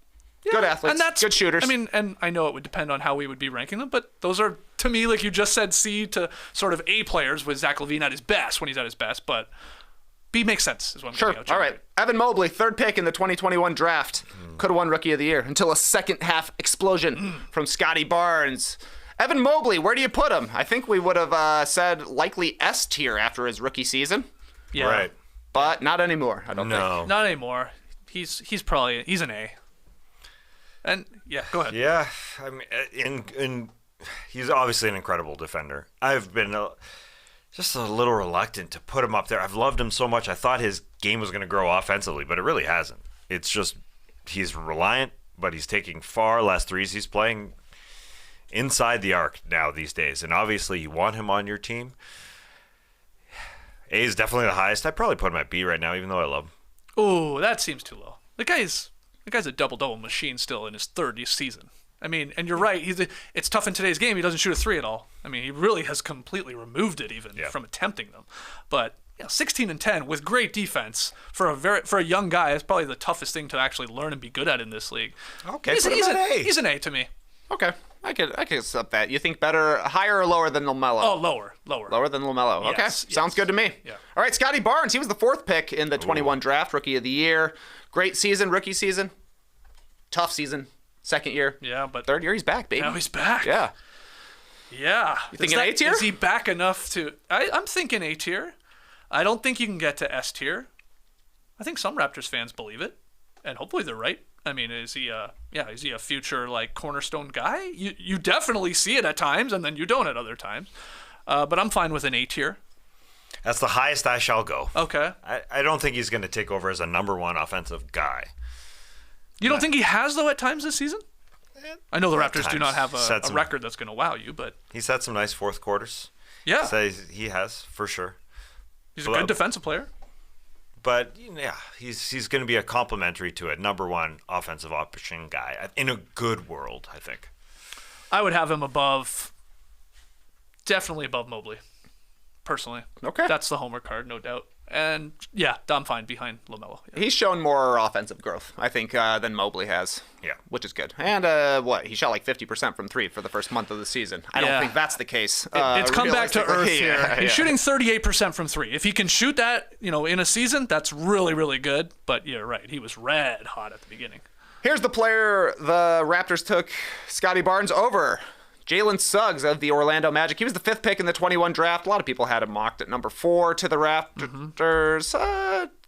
Good athletes. And that's good shooters. I mean, and I know it would depend on how we would be ranking them, but those are, to me, like you just said, C to sort of A players with Zach LaVine at his best when he's at his best, but B makes sense is what I'm sure. getting out. All right. Evan Mobley, 3rd pick in the 2021 draft. Could have won Rookie of the Year until a second-half explosion from Scotty Barnes. Evan Mobley, where do you put him? I think we would have said likely S tier after his rookie season. Yeah. Right. But not anymore, I don't think. Not anymore. He's an A. And yeah, go ahead. Yeah, I mean, he's obviously an incredible defender. I've been just a little reluctant to put him up there. I've loved him so much. I thought his game was going to grow offensively, but it really hasn't. It's just he's reliant, but he's taking far less threes. He's playing inside the arc now these days, and obviously you want him on your team. A is definitely the highest. I'd probably put him at B right now, even though I love him. Oh, that seems too low. The guy's a double-double machine still in his 3rd season. I mean, and you're right. It's tough in today's game. He doesn't shoot a 3 at all. I mean, he really has completely removed it even from attempting them. But 16 and 10 with great defense for a young guy is probably the toughest thing to actually learn and be good at in this league. Okay, he's an A to me. Okay. I could accept that. You think higher or lower than LaMelo? Oh, lower. Lower than LaMelo. Okay. Yes. Sounds good to me. Yeah. All right, Scotty Barnes. He was the 4th pick in the 21 draft, Rookie of the Year. Great season, rookie season. Tough season. 2nd year. Yeah, but 3rd year, he's back, baby. Now he's back. Yeah. Yeah. You thinking A tier? Is he back enough to... I'm thinking A tier. I don't think you can get to S tier. I think some Raptors fans believe it, and hopefully they're right. I mean, is he a future cornerstone guy? You definitely see it at times, and then you don't at other times. But I'm fine with an A tier. That's the highest I shall go. Okay. I don't think he's going to take over as a number 1 offensive guy. You don't think he has, though, at times this season? I know the At Raptors do not have times. a record that's going to wow you, but... He's had some nice 4th quarters. Yeah. So he has, for sure. He's a good defensive player. But, yeah, he's going to be a complementary to a number 1 offensive option guy in a good world, I think. I would have him definitely above Mobley, personally. Okay. That's the homer card, no doubt. And, yeah, I'm fine behind LaMelo. Yeah. He's shown more offensive growth, I think, than Mobley has. Yeah. Which is good. And, he shot 50% from 3 for the first month of the season. I don't think that's the case. It's come back to earth here. Yeah, He's shooting 38% from 3. If he can shoot that, in a season, that's really, really good. But you're right. He was red hot at the beginning. Here's the player the Raptors took Scotty Barnes over. Jalen Suggs of the Orlando Magic. He was the 5th pick in the 21 draft. A lot of people had him mocked at number 4 to the Raptors.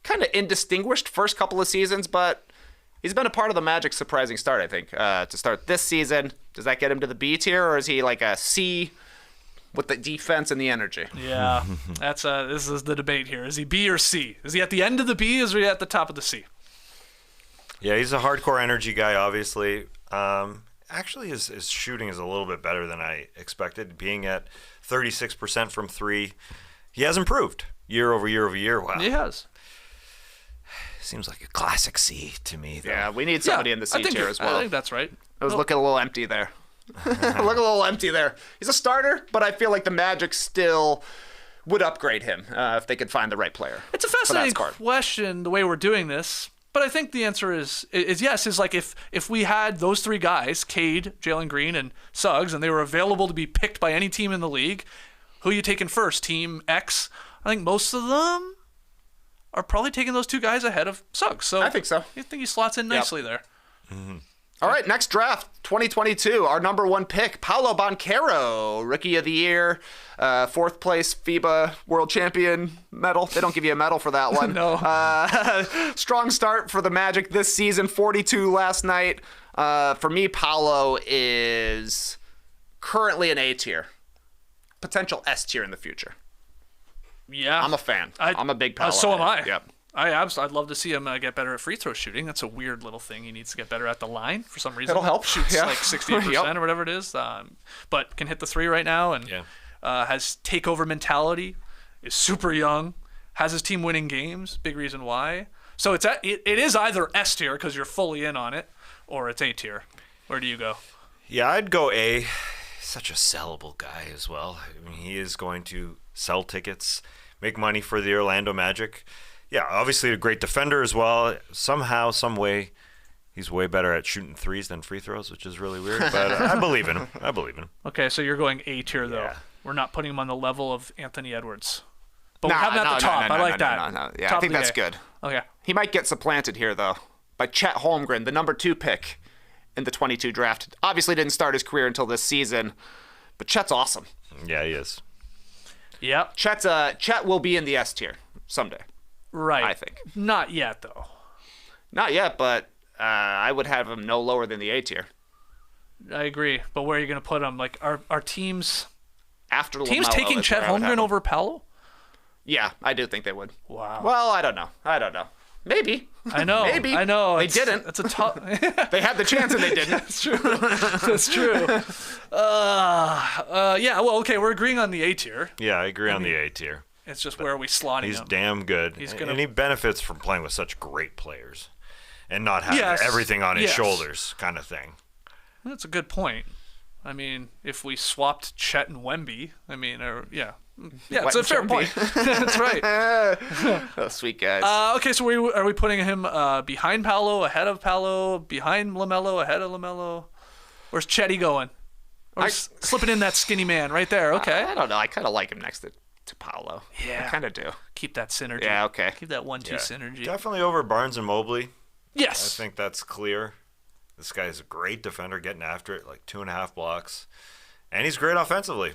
Kind of indistinguished first couple of seasons, but he's been a part of the Magic's surprising start, I think. To start this season, does that get him to the B tier, or is he like a C with the defense and the energy? Yeah, this is the debate here. Is he B or C? Is he at the end of the B, or is he at the top of the C? Yeah, he's a hardcore energy guy, obviously. actually his shooting is a little bit better than I expected. Being at 36% from three, he has improved year over year over year. Wow. He has. Seems like a classic C to me, though. Yeah, we need somebody in the C tier as well. I think that's right. I was looking a little empty there. Look a little empty there. He's a starter, but I feel like the Magic still would upgrade him if they could find the right player. It's a fascinating question the way we're doing this, but I think the answer is yes. Is like if we had those three guys, Cade, Jalen Green, and Suggs, and they were available to be picked by any team in the league, who are you taking first? Team X? I think most of them are probably taking those two guys ahead of Suggs. So I think so. I think he slots in nicely there. Mm-hmm. All right, next draft, 2022. Our number one pick, Paolo Banchero, Rookie of the Year, fourth place FIBA World Champion medal. They don't give you a medal for that one. No. Strong start for the Magic this season, 42 last night. For me, Paolo is currently an A tier, potential S tier in the future. Yeah, I'm a fan. I'm a big Paolo. So am I. Yep. I'd love to see him get better at free throw shooting. That's a weird little thing. He needs to get better at the line for some reason. It'll help. Shoots Yeah. like 68% or whatever it is, but can hit the three right now and has takeover mentality. Is super young. Has his team winning games. Big reason why. So it is either S tier because you're fully in on it, or it's A tier. Where do you go? Yeah, I'd go A. Such a sellable guy as well. I mean, he is going to sell tickets, make money for the Orlando Magic. Yeah, obviously a great defender as well. Somehow, some way, he's way better at shooting threes than free throws, which is really weird. But I believe in him. Okay, so you're going A tier though. Yeah. We're not putting him on the level of Anthony Edwards. But we have him at the top. I like that. No. Yeah, Top I think of the that's A. good. Okay. He might get supplanted here, though, by Chet Holmgren, the number 2 pick in the 22 draft. Obviously didn't start his career until this season, but Chet's awesome. Yeah, he is. Yep. Chet will be in the S tier someday. Right. I think. Not yet, though. Not yet, but I would have him no lower than the A tier. I agree. But where are you going to put him? Like, are teams After teams LaMelo taking is Chet where I would have Holmgren him. over Paolo? Yeah, I do think they would. Wow. Well, I don't know. Maybe. I know. Maybe. I know. They didn't. It's a tough. They had the chance and they didn't. That's true. That's true. Yeah. Well, okay. We're agreeing on the A tier. Yeah, I agree on the A tier. It's just where are we slotting He's him? damn good. And he benefits from playing with such great players and not having everything on his shoulders kind of thing. That's a good point. I mean, if we swapped Chet and Wemby, yeah, it's a fair point. That's right. Oh, sweet guys. Okay, so are we putting him behind Paolo, ahead of Paolo, behind LaMelo, ahead of LaMelo? Where's Chetty going? Or slipping in that skinny man right there. Okay. I don't know. I kind of like him next to Paolo. Yeah. I kind of do. Keep that synergy. Yeah, okay. Keep that 1-2 synergy. Definitely over Barnes and Mobley. Yes. I think that's clear. This guy is a great defender, getting after it, like 2.5 blocks. And he's great offensively.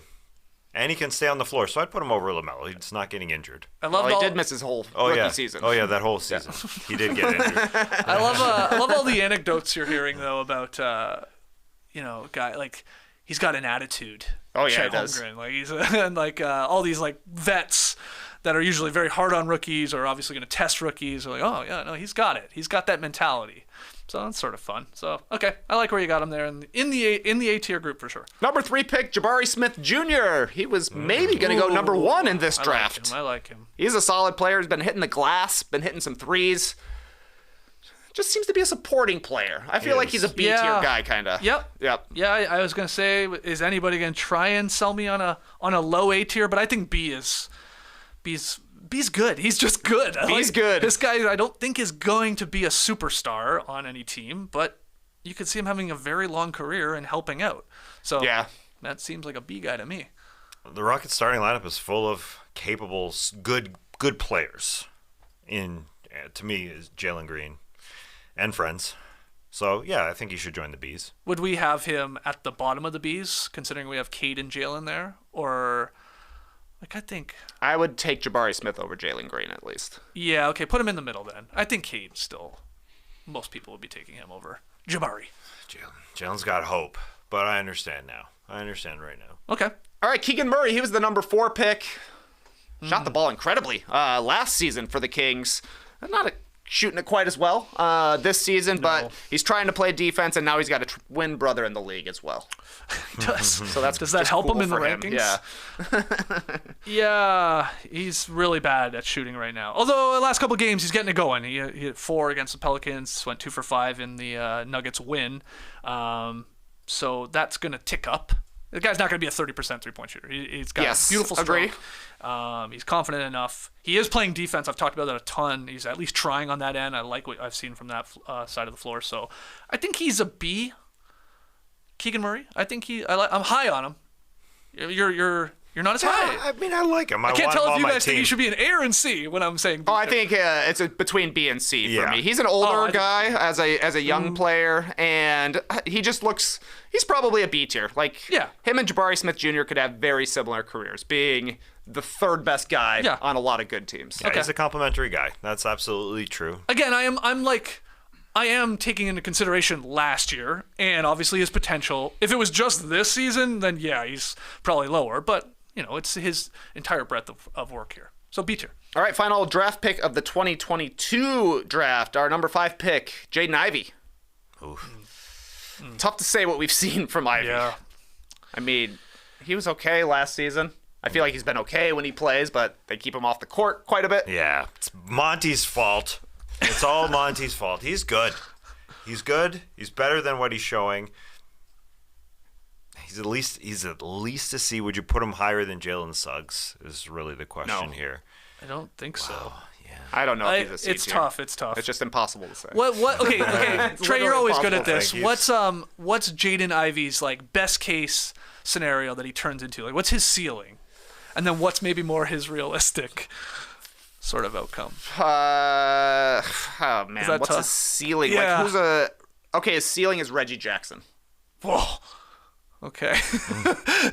And he can stay on the floor. So I'd put him over LaMelo. He's not getting injured. I love he did miss his whole rookie season. Oh, yeah, that whole season. He did get injured. I love all the anecdotes you're hearing, though, about, guy, like, he's got an attitude. Oh, yeah, Chet he does. Holmgren. Like, he's, and, like, all these, like, vets that are usually very hard on rookies or obviously going to test rookies are like, oh, yeah, no, he's got it. He's got that mentality. So that's sort of fun. So, okay, I like where you got him there in the A tier group for sure. Number 3 pick, Jabari Smith Jr. He was maybe going to go number 1 in this draft. I like him. He's a solid player. He's been hitting the glass, been hitting some threes. Just seems to be a supporting player. I feel like he's a B-tier guy, kind of. Yep. Yeah, I was going to say, is anybody going to try and sell me on a low A tier? But I think B's good. He's just good. He's good. This guy, I don't think is going to be a superstar on any team, but you could see him having a very long career and helping out. So that seems like a B guy to me. The Rockets starting lineup is full of capable, good players. To me, is Jalen Green and friends. So, yeah, I think he should join the Bs. Would we have him at the bottom of the Bs, considering we have Cade and Jalen there? Or, like, I think... I would take Jabari Smith over Jalen Green, at least. Yeah, okay, put him in the middle then. I think Cade still... Most people would be taking him over Jabari. Jalen's got hope, but I understand now. I understand right now. Okay. All right, Keegan Murray, he was the number 4 pick. Shot the ball incredibly last season for the Kings. Not a shooting it quite as well this season, but he's trying to play defense, and now he's got a twin brother in the league as well. So does that help him in the him. rankings? Yeah. Yeah, he's really bad at shooting right now. Although the last couple of games, he's getting it going. He hit 4 against the Pelicans, went 2 for 5 in the Nuggets win. So that's going to tick up. The guy's not going to be a 30% three-point shooter. He's got a beautiful stroke. He's confident enough. He is playing defense. I've talked about that a ton. He's at least trying on that end. I like what I've seen from that side of the floor. So I think he's a B. Keegan Murray. I think I'm high on him. You're not as high. I mean, I like him. I can't want tell him if on you my guys think team. he should be an A or an C when I'm saying B. Oh, I think it's between B and C for Yeah. me. He's an older guy as a young player, and he just looks. He's probably a B tier. Like him and Jabari Smith Jr. could have very similar careers, being the third best guy on a lot of good teams. Yeah, he's a complimentary guy. That's absolutely true. Again, I am taking into consideration last year and obviously his potential. If it was just this season, then yeah, he's probably lower. But it's his entire breadth of work here. So B tier. All right, final draft pick of the 2022 draft. Our number 5 pick, Jaden Ivey. Oof. Tough to say what we've seen from Ivey. Yeah. I mean, he was okay last season. I feel like he's been okay when he plays, but they keep him off the court quite a bit. Yeah, it's Monty's fault. It's all Monty's fault. He's good. He's good. He's better than what he's showing. He's at least a C. Would you put him higher than Jalen Suggs? Is really the question here. I don't think so. Yeah. I don't know if he's a C It's tier. tough. It's tough. It's just impossible to say. What? Okay. Trey, you're always good at this. impossible. What's Jaden Ivey's best case scenario that he turns into? Like, what's his ceiling, and then what's maybe more his realistic sort of outcome? Oh man, that what's tough? his ceiling? Yeah. Like okay? His ceiling is Reggie Jackson. Whoa. Okay.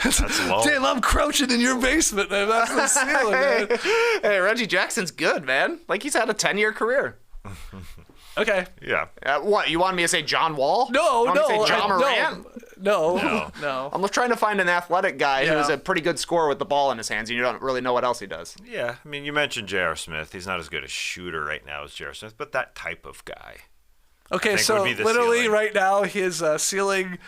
That's low. Damn, I'm crouching in your basement, man. That's the ceiling, man. Hey, Reggie Jackson's good, man. Like he's had a 10-year career. Okay. Yeah. What you wanted me to say? John Wall? No, You want me to say John Morant? No. I'm just trying to find an athletic guy who's Yeah. a pretty good scorer with the ball in his hands, and you don't really know what else he does. Yeah. I mean, you mentioned J.R. Smith. He's not as good a shooter right now as J.R. Smith, but that type of guy. Okay, think so would be the literally ceiling. right now his ceiling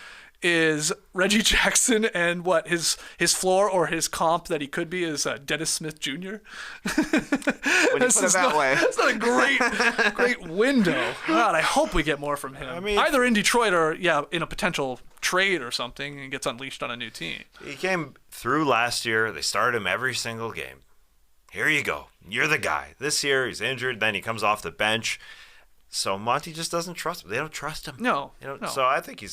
is Reggie Jackson, and what his floor or his comp that he could be is Dennis Smith Jr. When you put it that way. That's not a great window. God, I hope we get more from him. I mean- either in Detroit or in a potential trade or something, and gets unleashed on a new team. He came through last year. They started him every single game. Here you go. You're the guy. This year he's injured. Then he comes off the bench. So Monty just doesn't trust him. They don't trust him. No. So I think he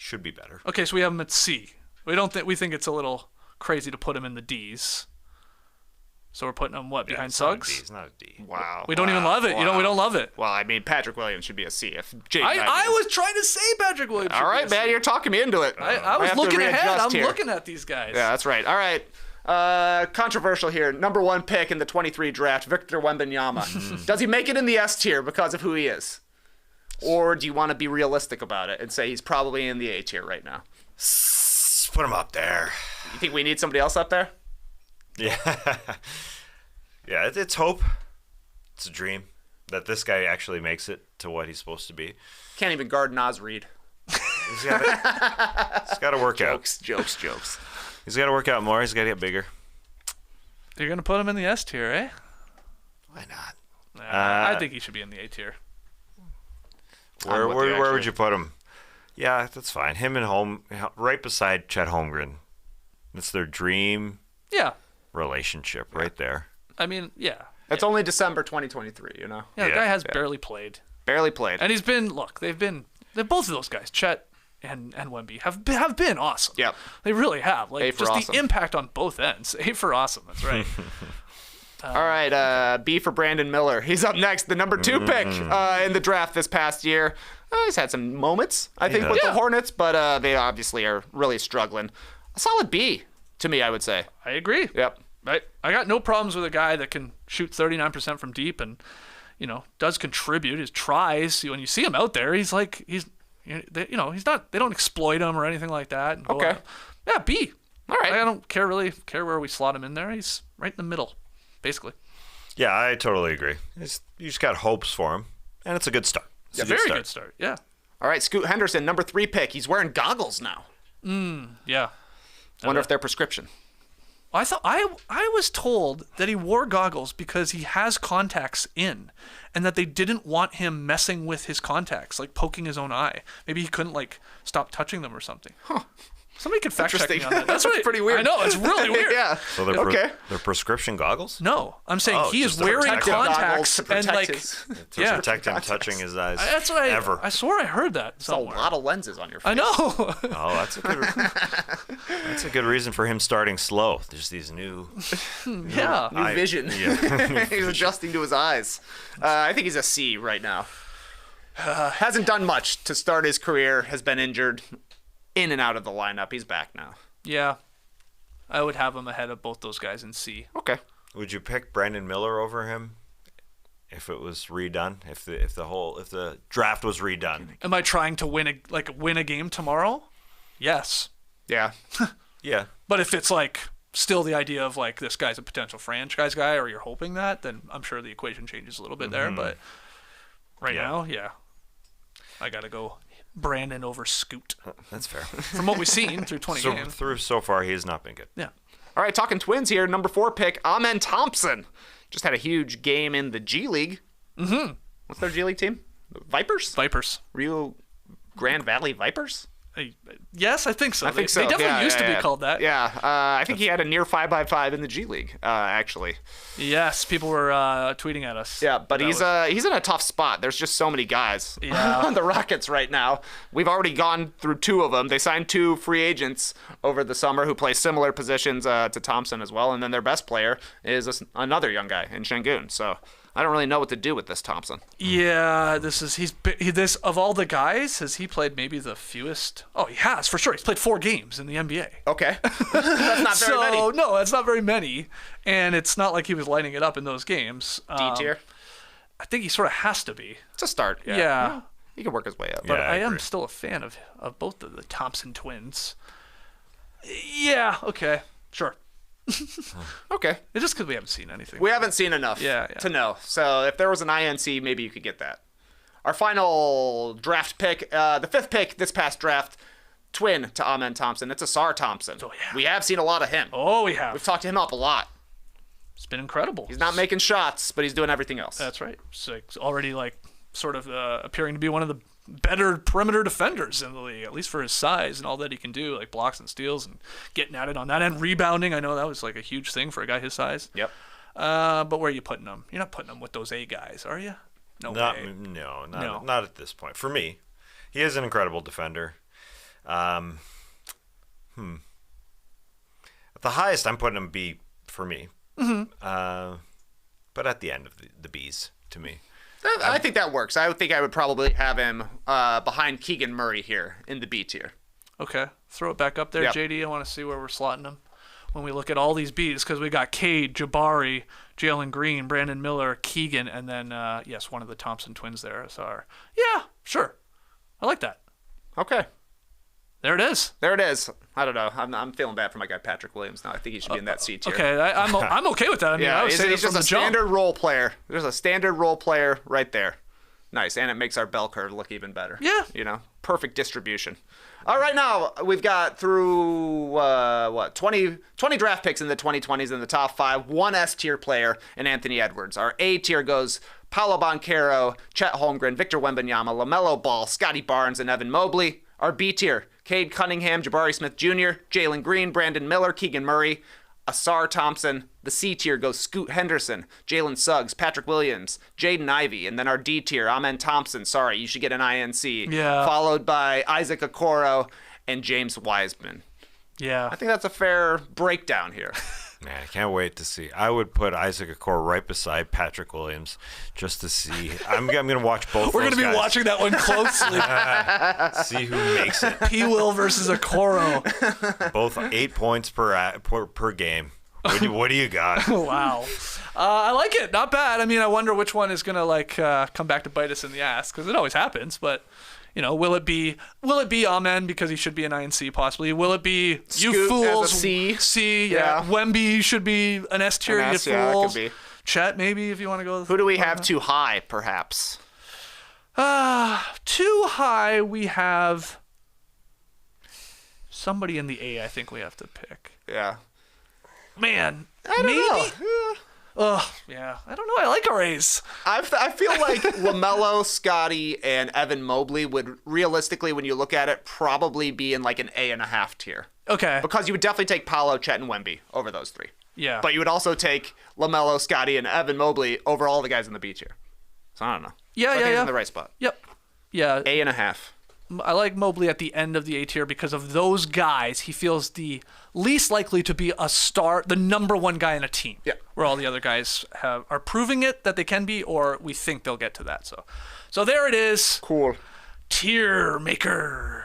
should be better. Okay, so we have him at C. We think it's a little crazy to put him in the D's. So we're putting him behind It's not a Suggs? D. It's not a D. Wow. We don't even love it. We don't love it. Well, I mean, Patrick Williams should be a C. If Jaden I Ivey was trying to say Patrick Williams. All right, man, you're talking me into it. I was have to looking ahead. readjust I'm here. looking at these guys. Yeah, that's right. All right. Controversial here. Number 1 pick in the 23 draft, Victor Wembanyama. Does he make it in the S tier because of who he is? Or do you want to be realistic about it and say he's probably in the A tier right now? Put him up there. You think we need somebody else up there? Yeah. Yeah, it's hope. It's a dream that this guy actually makes it to what he's supposed to be. Can't even guard Naz Reid. He's got to work out. Jokes. He's got to work out more. He's got to get bigger. You're gonna put him in the S tier, eh? Why not? I think he should be in the A tier. Where with you, would actually. you put him? Yeah, that's fine. Him and right beside Chet Holmgren. It's their dream Yeah. relationship right there. I mean, yeah. It's only December 2023, you know? Yeah, the Yeah. guy has barely played. Barely played. And they're both of those guys, Chet and Wemby, have been awesome. Yep. They really have. A for just awesome. the impact on both ends. A for awesome, that's right. All right, B for Brandon Miller. He's up next, the number 2 pick in the draft this past year. He's had some moments, I think, with the Hornets, but they obviously are really struggling. A solid B to me, I would say. I agree. Yep. I got no problems with a guy that can shoot 39% from deep and, does contribute. His tries. When you see him out there, he's not. They don't exploit him or anything like that. Okay. Yeah, B. All right. I don't care where we slot him in there. He's right in the middle, basically. Yeah, I totally agree. You just got hopes for him. And it's a good start. It's a Very good start. Yeah. All right, Scoot Henderson, number 3 pick. He's wearing goggles now. Yeah. Wonder if they're prescription. I thought I was told that he wore goggles because he has contacts in, and that they didn't want him messing with his contacts, like poking his own eye. Maybe he couldn't like stop touching them or something. Huh. Somebody could fact check me on that. That's That's pretty weird. I know, it's really weird. Yeah. So they're okay. they're prescription goggles? No, I'm saying he is just to wearing protect him. contacts To protect and like his- To Yeah. protect him touching his eyes that's what ever. I swore I heard that It's a somewhere. lot of lenses on your face. I know. Oh, that's a good reason for him starting slow. There's these new Yeah. New vision. Yeah. He's adjusting to his eyes. I think he's a C right now. Hasn't done much to start his career. Has been injured, in and out of the lineup. He's back now. Yeah. I would have him ahead of both those guys in C. Okay. Would you pick Brandon Miller over him if it was redone? If the draft was redone? Am I trying to win a game tomorrow? Yes. Yeah. Yeah. But if it's like still the idea of like this guy's a potential franchise guy, or you're hoping that, then I'm sure the equation changes a little bit there. But right now, yeah, I gotta go Brandon over Scoot. That's fair. From what we've seen through 20 games. So far, he has not been good. Yeah. All right, talking Twins here. Number 4 pick, Amen Thompson. Just had a huge game in the G League. Mm-hmm. What's their G League team? Vipers? Rio Grande Valley Vipers? Yes, I think so. I think so. They definitely Yeah, used to yeah. be called that. Yeah, I think he had a near 5x5 in the G League, actually. Yes, people were tweeting at us. Yeah, but That he's in a tough spot. There's just so many guys Yeah. on the Rockets right now. We've already gone through 2 of them. They signed 2 free agents over the summer who play similar positions to Thompson as well, and then their best player is another young guy in Şengün. So I don't really know what to do with this Thompson. Yeah, this of all the guys, has he played maybe the fewest? Oh, he has for sure. He's played 4 games in the NBA. Okay, that's not very many. No, that's not very many, and it's not like he was lighting it up in those games. D tier. I think he sort of has to be. It's a start. Yeah. Yeah. He can work his way up. But Yeah, I I am agree. still a fan of both of the Thompson twins. Yeah, okay, sure. Okay. It's just because we haven't seen anything. We haven't seen enough Yeah. to know. So if there was an INC, maybe you could get that. Our final draft pick, the 5th pick this past draft, twin to Amen Thompson. It's Asar Thompson. Oh, yeah. We have seen a lot of him. Oh, we have. We've talked to him up a lot. It's been incredible. He's not making shots, but he's doing everything else. That's right. So it's already sort of appearing to be one of the better perimeter defenders in the league, at least for his size and all that he can do, like blocks and steals and getting at it on that end, rebounding. I know that was like a huge thing for a guy his size. Yep. But where are you putting him? You're not putting him with those A guys, are you? No way. Not at this point. For me, he is an incredible defender. At the highest, I'm putting him B for me. Mm-hmm. But at the end of the B's to me. I think that works. I would think I would probably have him behind Keegan Murray here in the B tier. Okay. Throw it back up there, Yep. JD. I want to see where we're slotting him when we look at all these B's, because we got Cade, Jabari, Jalen Green, Brandon Miller, Keegan, and then, yes, one of the Thompson twins there. Yeah, sure. I like that. Okay. There it is. There it is. I don't know. I'm feeling bad for my guy Patrick Williams now. I think he should be in that C tier. Okay, I'm okay with that. I mean, I Yeah, would he's, say he's this from just the a jump. standard role player. There's a standard role player right there. Nice, and it makes our bell curve look even better. Yeah. You know, perfect distribution. All right, now we've got through 20 draft picks in the 2020s in the top 5. 1 S tier player in Anthony Edwards. Our A tier goes Paolo Banchero, Chet Holmgren, Victor Wembanyama, LaMelo Ball, Scotty Barnes, and Evan Mobley. Our B tier, Cade Cunningham, Jabari Smith Jr., Jalen Green, Brandon Miller, Keegan Murray, Asar Thompson. The C tier goes Scoot Henderson, Jalen Suggs, Patrick Williams, Jaden Ivey, and then our D tier, Amen Thompson. Sorry, you should get an INC. Yeah. Followed by Isaac Okoro and James Wiseman. Yeah. I think that's a fair breakdown here. Man, I can't wait to see. I would put Isaac Okoro right beside Patrick Williams just to see. I'm going to watch both. We're going to be watching that one closely. See who makes it. P. Will versus Okoro. Both 8 points per game. What do you got? Wow. I like it. Not bad. I mean, I wonder which one is going to come back to bite us in the ass, because it always happens. But, you know, will it be Amen because he should be an INC possibly? Will it be you Scoot fools? as a C. C, Yeah. Wemby should be an S tier, An you S, yeah, it fools. could be. Chet maybe if you want to go. Who do we have too high, perhaps? Too high, we have somebody in the A, I think we have to pick. Yeah. Man, I don't know. Yeah. I don't know. I like our A's. I feel like LaMelo, Scotty, and Evan Mobley would realistically, when you look at it, probably be in like an A.5 tier. Okay. Because you would definitely take Paolo, Chet, and Wemby over those three. Yeah. But you would also take LaMelo, Scotty, and Evan Mobley over all the guys in the B tier. So I don't know. Yeah, I think yeah, he's yeah. in the right spot. Yep. Yeah. A.5. I like Mobley at the end of the A tier because of those guys. He feels the least likely to be a star, the number one guy in a team. Yeah. Where all the other guys are proving it that they can be, or we think they'll get to that. So there it is. Cool. Tier maker.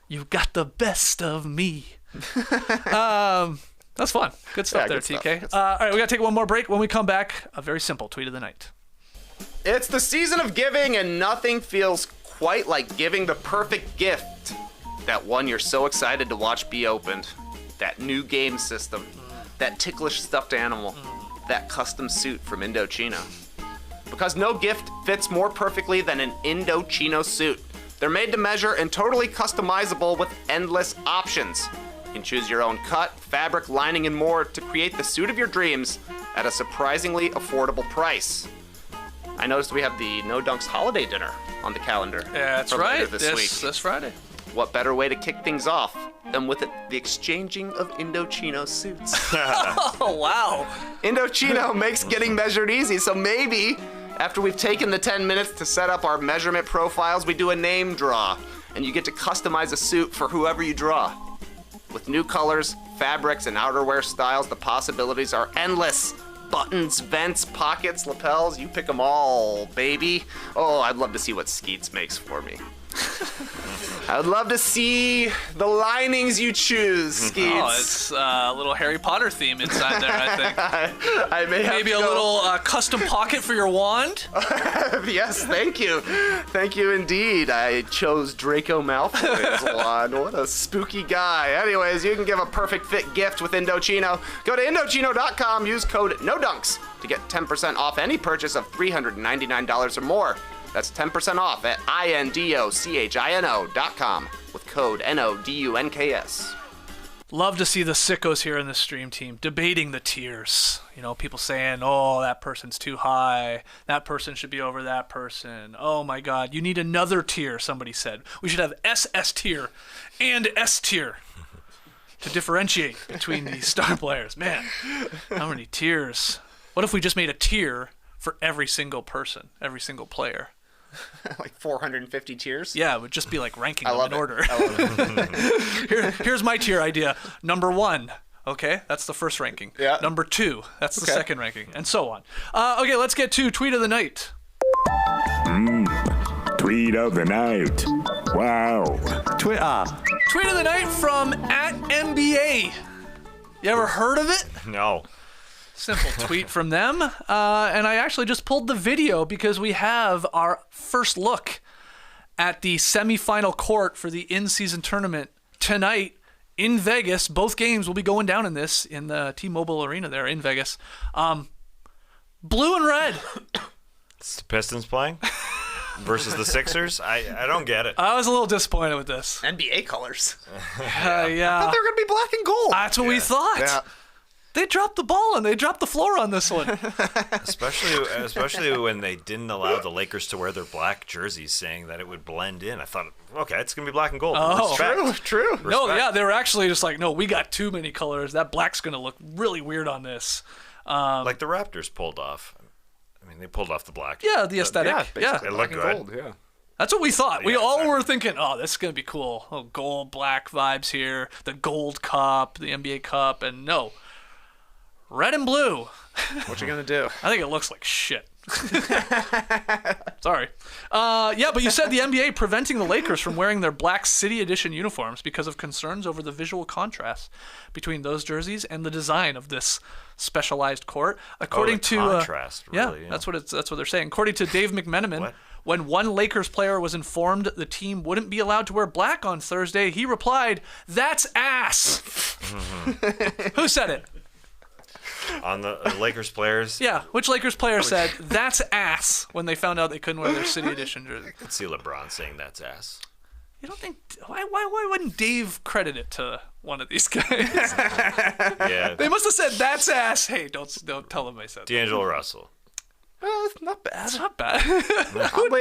You got the best of me. That's fun. Good stuff there, good TK. stuff. All right, we got to take one more break. When we come back, a very simple tweet of the night. It's the season of giving, and nothing feels quite like giving the perfect gift. That one you're so excited to watch be opened. That new game system. That ticklish stuffed animal. That custom suit from Indochino. Because no gift fits more perfectly than an Indochino suit. They're made to measure and totally customizable with endless options. You can choose your own cut, fabric, lining, and more to create the suit of your dreams at a surprisingly affordable price. I noticed we have the No Dunks holiday dinner on the calendar. Yeah, that's for later right. This week. This Friday. What better way to kick things off than with the exchanging of Indochino suits? Oh, wow. Indochino makes getting measured easy, so maybe after we've taken the 10 minutes to set up our measurement profiles, we do a name draw, and you get to customize a suit for whoever you draw. With new colors, fabrics, and outerwear styles, the possibilities are endless. Buttons, vents, pockets, lapels, you pick them all, baby. Oh, I'd love to see what Skeets makes for me. I'd love to see the linings you choose, Skeets. Oh, it's a little Harry Potter theme inside there, I think. I may have Maybe to a go- little custom pocket for your wand. Yes, thank you. Thank you indeed. I chose Draco Malfoy's wand. What a spooky guy. Anyways, you can give a perfect fit gift with Indochino. Go to Indochino.com, use code NODUNKS to get 10% off any purchase of $399 or more. That's 10% off at INDOCHINO.com with code NODUNKS. Love to see the sickos here in the stream team debating the tiers. You know, people saying, oh, that person's too high. That person should be over that person. Oh, my God. You need another tier, somebody said. We should have SS tier and S tier to differentiate between these star players. Man, how many tiers? What if we just made a tier for every single person, every single player? Like 450 tiers? Yeah, it would just be like ranking I them love in it. order. I love it. Here's my tier idea. Number 1. Okay, that's the first ranking. Yeah. Number 2, that's the Okay. second ranking, and so on. Okay, let's get to tweet of the night. Tweet of the night. Wow. Tweet of the night from @NBA. You ever heard of it? No. Simple tweet from them. And I actually just pulled the video because we have our first look at the semifinal court for the in-season tournament tonight in Vegas. Both games will be going down in the T-Mobile Arena there in Vegas. Blue and red. It's the Pistons playing versus the Sixers. I don't get it. I was a little disappointed with this. NBA colors. Yeah. They're going to be black and gold. That's what we thought. Yeah. They dropped the ball and they dropped the floor on this one. Especially when they didn't allow the Lakers to wear their black jerseys, saying that it would blend in. I thought, okay, it's gonna be black and gold. Oh. Respect. True. No, Respect. yeah, they were actually just like, no, we got too many colors. That black's going to look really weird on this. Like the Raptors pulled off. I mean, they pulled off the black. Yeah, the aesthetic. Yeah, It looked good. Yeah. that's what we thought. We Yeah, all exactly. were thinking, oh, this is going to be cool. Oh, gold, black vibes here. The gold cup, the NBA cup, and no. Red and blue. What you going to do? I think it looks like shit. Sorry. Yeah, but you said the NBA preventing the Lakers from wearing their Black City Edition uniforms because of concerns over the visual contrast between those jerseys and the design of this specialized court. According the to contrast, yeah, really, yeah. that's what they're saying. According to Dave McMenamin, What? when one Lakers player was informed the team wouldn't be allowed to wear black on Thursday, he replied, "That's ass." Who said it? On the Lakers players. Yeah, which Lakers player said, that's ass, when they found out they couldn't wear their City Edition jersey? I could see LeBron saying that's ass. You don't think... Why wouldn't Dave credit it to one of these guys? Yeah. They must have said, that's ass. Hey, don't tell them I said that. D'Angelo Russell. Well, it's not bad. It's not bad.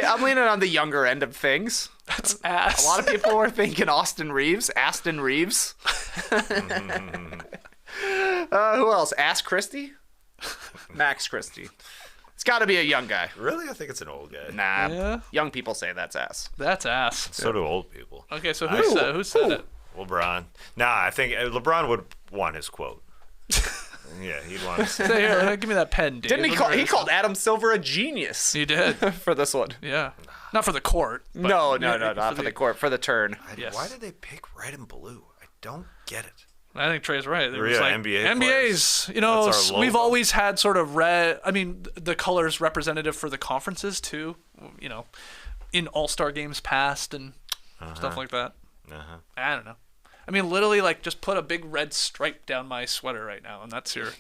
I'm leaning on the younger end of things. That's ass. A lot of people were thinking Aston Reeves. Who else? Ask Christie? Max Christie. It's got to be a young guy. Really? I think it's an old guy. Nah, Yeah. young people say that's ass. That's ass. So do old people. Okay, so who said it? LeBron. Nah, I think LeBron would want his quote. Yeah, he'd want to say. Say, here, give me that pen, Dave. Didn't he called Adam Silver a genius He did. for this one? Yeah. Not for the court. but No, yeah, not for the court, for the turn. Yes. Why did they pick red and blue? I don't get it. I think Trey's right. There was Yeah, like NBA NBA's, you know, That's our we've logo. always had sort of red. I mean, the colors representative for the conferences too. You know, in All-Star games past and stuff like that. I don't know. I mean, literally, like, just put a big red stripe down my sweater right now, and that's your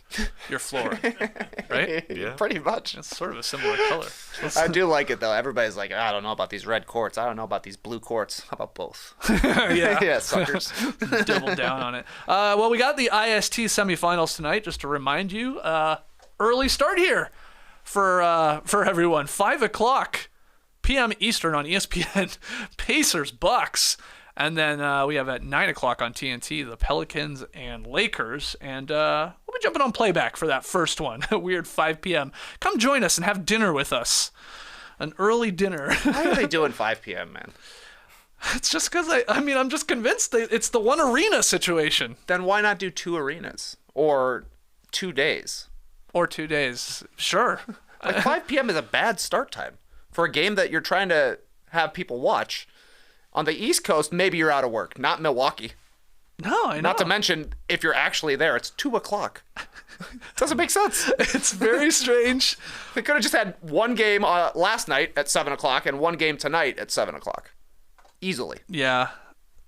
floor, right? Yeah. Pretty much. It's sort of a similar color. I do like it though. Everybody's like, I don't know about these red courts. I don't know about these blue courts. How about both? Yeah. Yeah, suckers. Double down on it. Well, we got the IST semifinals tonight. Just to remind you, early start here for everyone. 5:00 p.m. Eastern on ESPN. Pacers Bucks. And then we have at 9:00 on TNT, the Pelicans and Lakers. And we'll be jumping on playback for that first one. A weird 5 p.m. Come join us and have dinner with us. An early dinner. Why are they doing 5 p.m., man? It's just because I'm just convinced it's the one arena situation. Then why not do 2 arenas or 2 days? Or 2 days. Sure. Like 5 p.m. is a bad start time for a game that you're trying to have people watch. On the East Coast, maybe you're out of work. Not Milwaukee. No, I know. Not to mention, if you're actually there, it's 2:00. Doesn't make sense. It's very strange. They could have just had one game last night at 7:00 and one game tonight at 7:00. Easily. Yeah.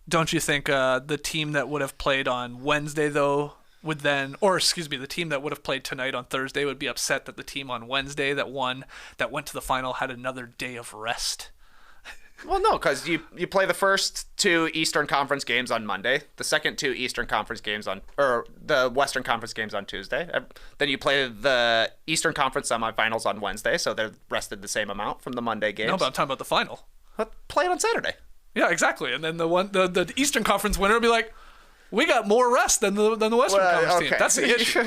Don't you think the team that would have played on Wednesday, though, would then, or excuse me, the team that would have played tonight on Thursday would be upset that the team on Wednesday that went to the final had another day of rest? Well, no, because you play the first 2 Eastern Conference games on Monday, the second 2 Eastern Conference games or the Western Conference games on Tuesday. Then you play the Eastern Conference semifinals on Wednesday, so they're rested the same amount from the Monday games. No, but I'm talking about the final. But play it on Saturday. Yeah, exactly. And then the Eastern Conference winner will be like, we got more rest than the Western Conference team. That's the issue.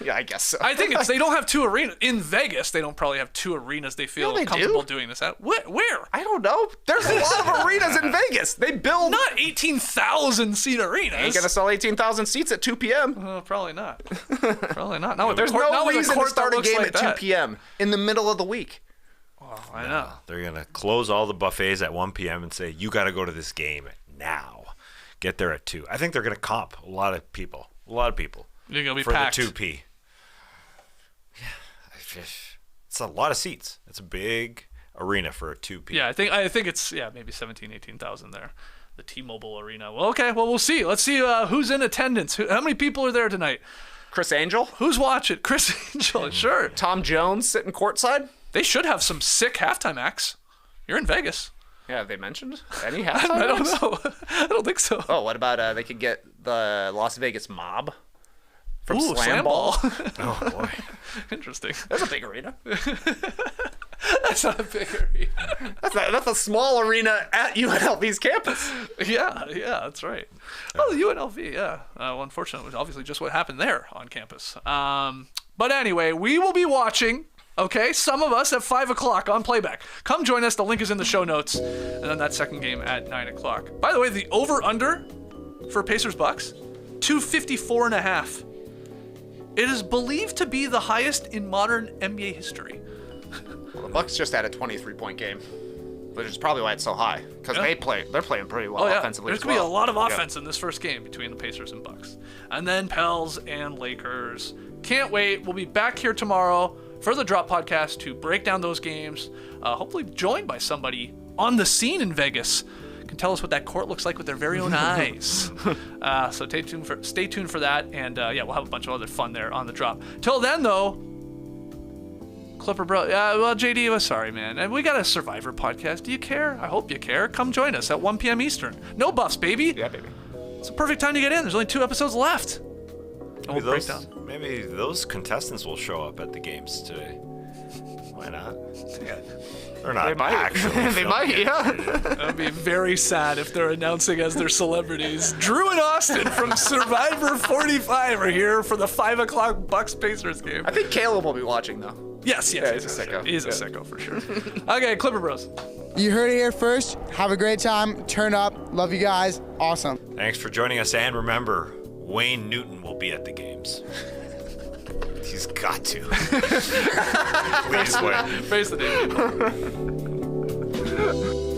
Yeah, I guess so. I think they don't have 2 arenas. In Vegas, they don't probably have 2 arenas they feel they comfortable do. doing this at. Where? I don't know. There's a lot of arenas in Vegas. They build. Not 18,000 seat arenas. Ain't gonna sell 18,000 seats at 2 p.m. Probably not. Probably not. Not with There's the court, no not with reason court to start that a looks game like at 2 that. p.m. in the middle of the week. I know. They're going to close all the buffets at 1 p.m. and say, you got to go to this game now. Get there at 2. I think they're going to comp a lot of people. You're gonna be for packed. the 2P. Yeah, it's a lot of seats. It's a big arena for a 2P. Yeah, I think it's maybe 18,000 there. The T-Mobile Arena. Well, okay. Well, we'll see. Let's see who's in attendance. How many people are there tonight? Chris Angel, Who's watching? Chris Angel. Sure. Tom Jones sitting courtside. They should have some sick halftime acts. You're in Vegas. Yeah, have they mentioned any halftime I don't acts? know. I don't think so. Oh, what about they could get the Las Vegas Mob from Ooh, Slam Ball? Oh, boy. Interesting. That's a big arena. That's not a big arena. That's a small arena at UNLV's campus. Yeah, that's right. Oh, the UNLV, yeah. Well, unfortunately, it was obviously just what happened there on campus. But anyway, we will be watching, okay, some of us at 5:00 on playback. Come join us. The link is in the show notes. And then that second game at 9:00. By the way, the over-under for Pacers-Bucks, 254.5. It is believed to be the highest in modern NBA history. Well, the Bucks just had a 23-point game, which is probably why it's so high. Because they're playing pretty well offensively. There's as going to well. be a lot of offense in this first game between the Pacers and Bucks. And then Pels and Lakers. Can't wait. We'll be back here tomorrow for the Drop Podcast to break down those games. Hopefully joined by somebody on the scene in Vegas. can tell us what that court looks like with their very own eyes. So stay tuned for that, and we'll have a bunch of other fun there on the drop. Till then, though, Clipper bro, well, JD, was sorry, man. And we got a Survivor podcast. Do you care? I hope you care. Come join us at 1 p.m. Eastern. No buffs, baby. Yeah, baby. It's a perfect time to get in. There's only 2 episodes left. And we'll break down. Maybe those contestants will show up at the games today. Why not? They're not They might. actually. They might, yeah. That would be very sad if they're announcing as their celebrities. Drew and Austin from Survivor 45 are here for the 5 o'clock Bucks-Pacers game. I think Caleb will be watching, though. Yes. Yeah, he's a sicko. He's a sicko for sure. Okay, Clipper Bros. You heard it here first. Have a great time. Turn up. Love you guys. Awesome. Thanks for joining us, and remember, Wayne Newton will be at the games. He's got to. Please win. Face the day, people.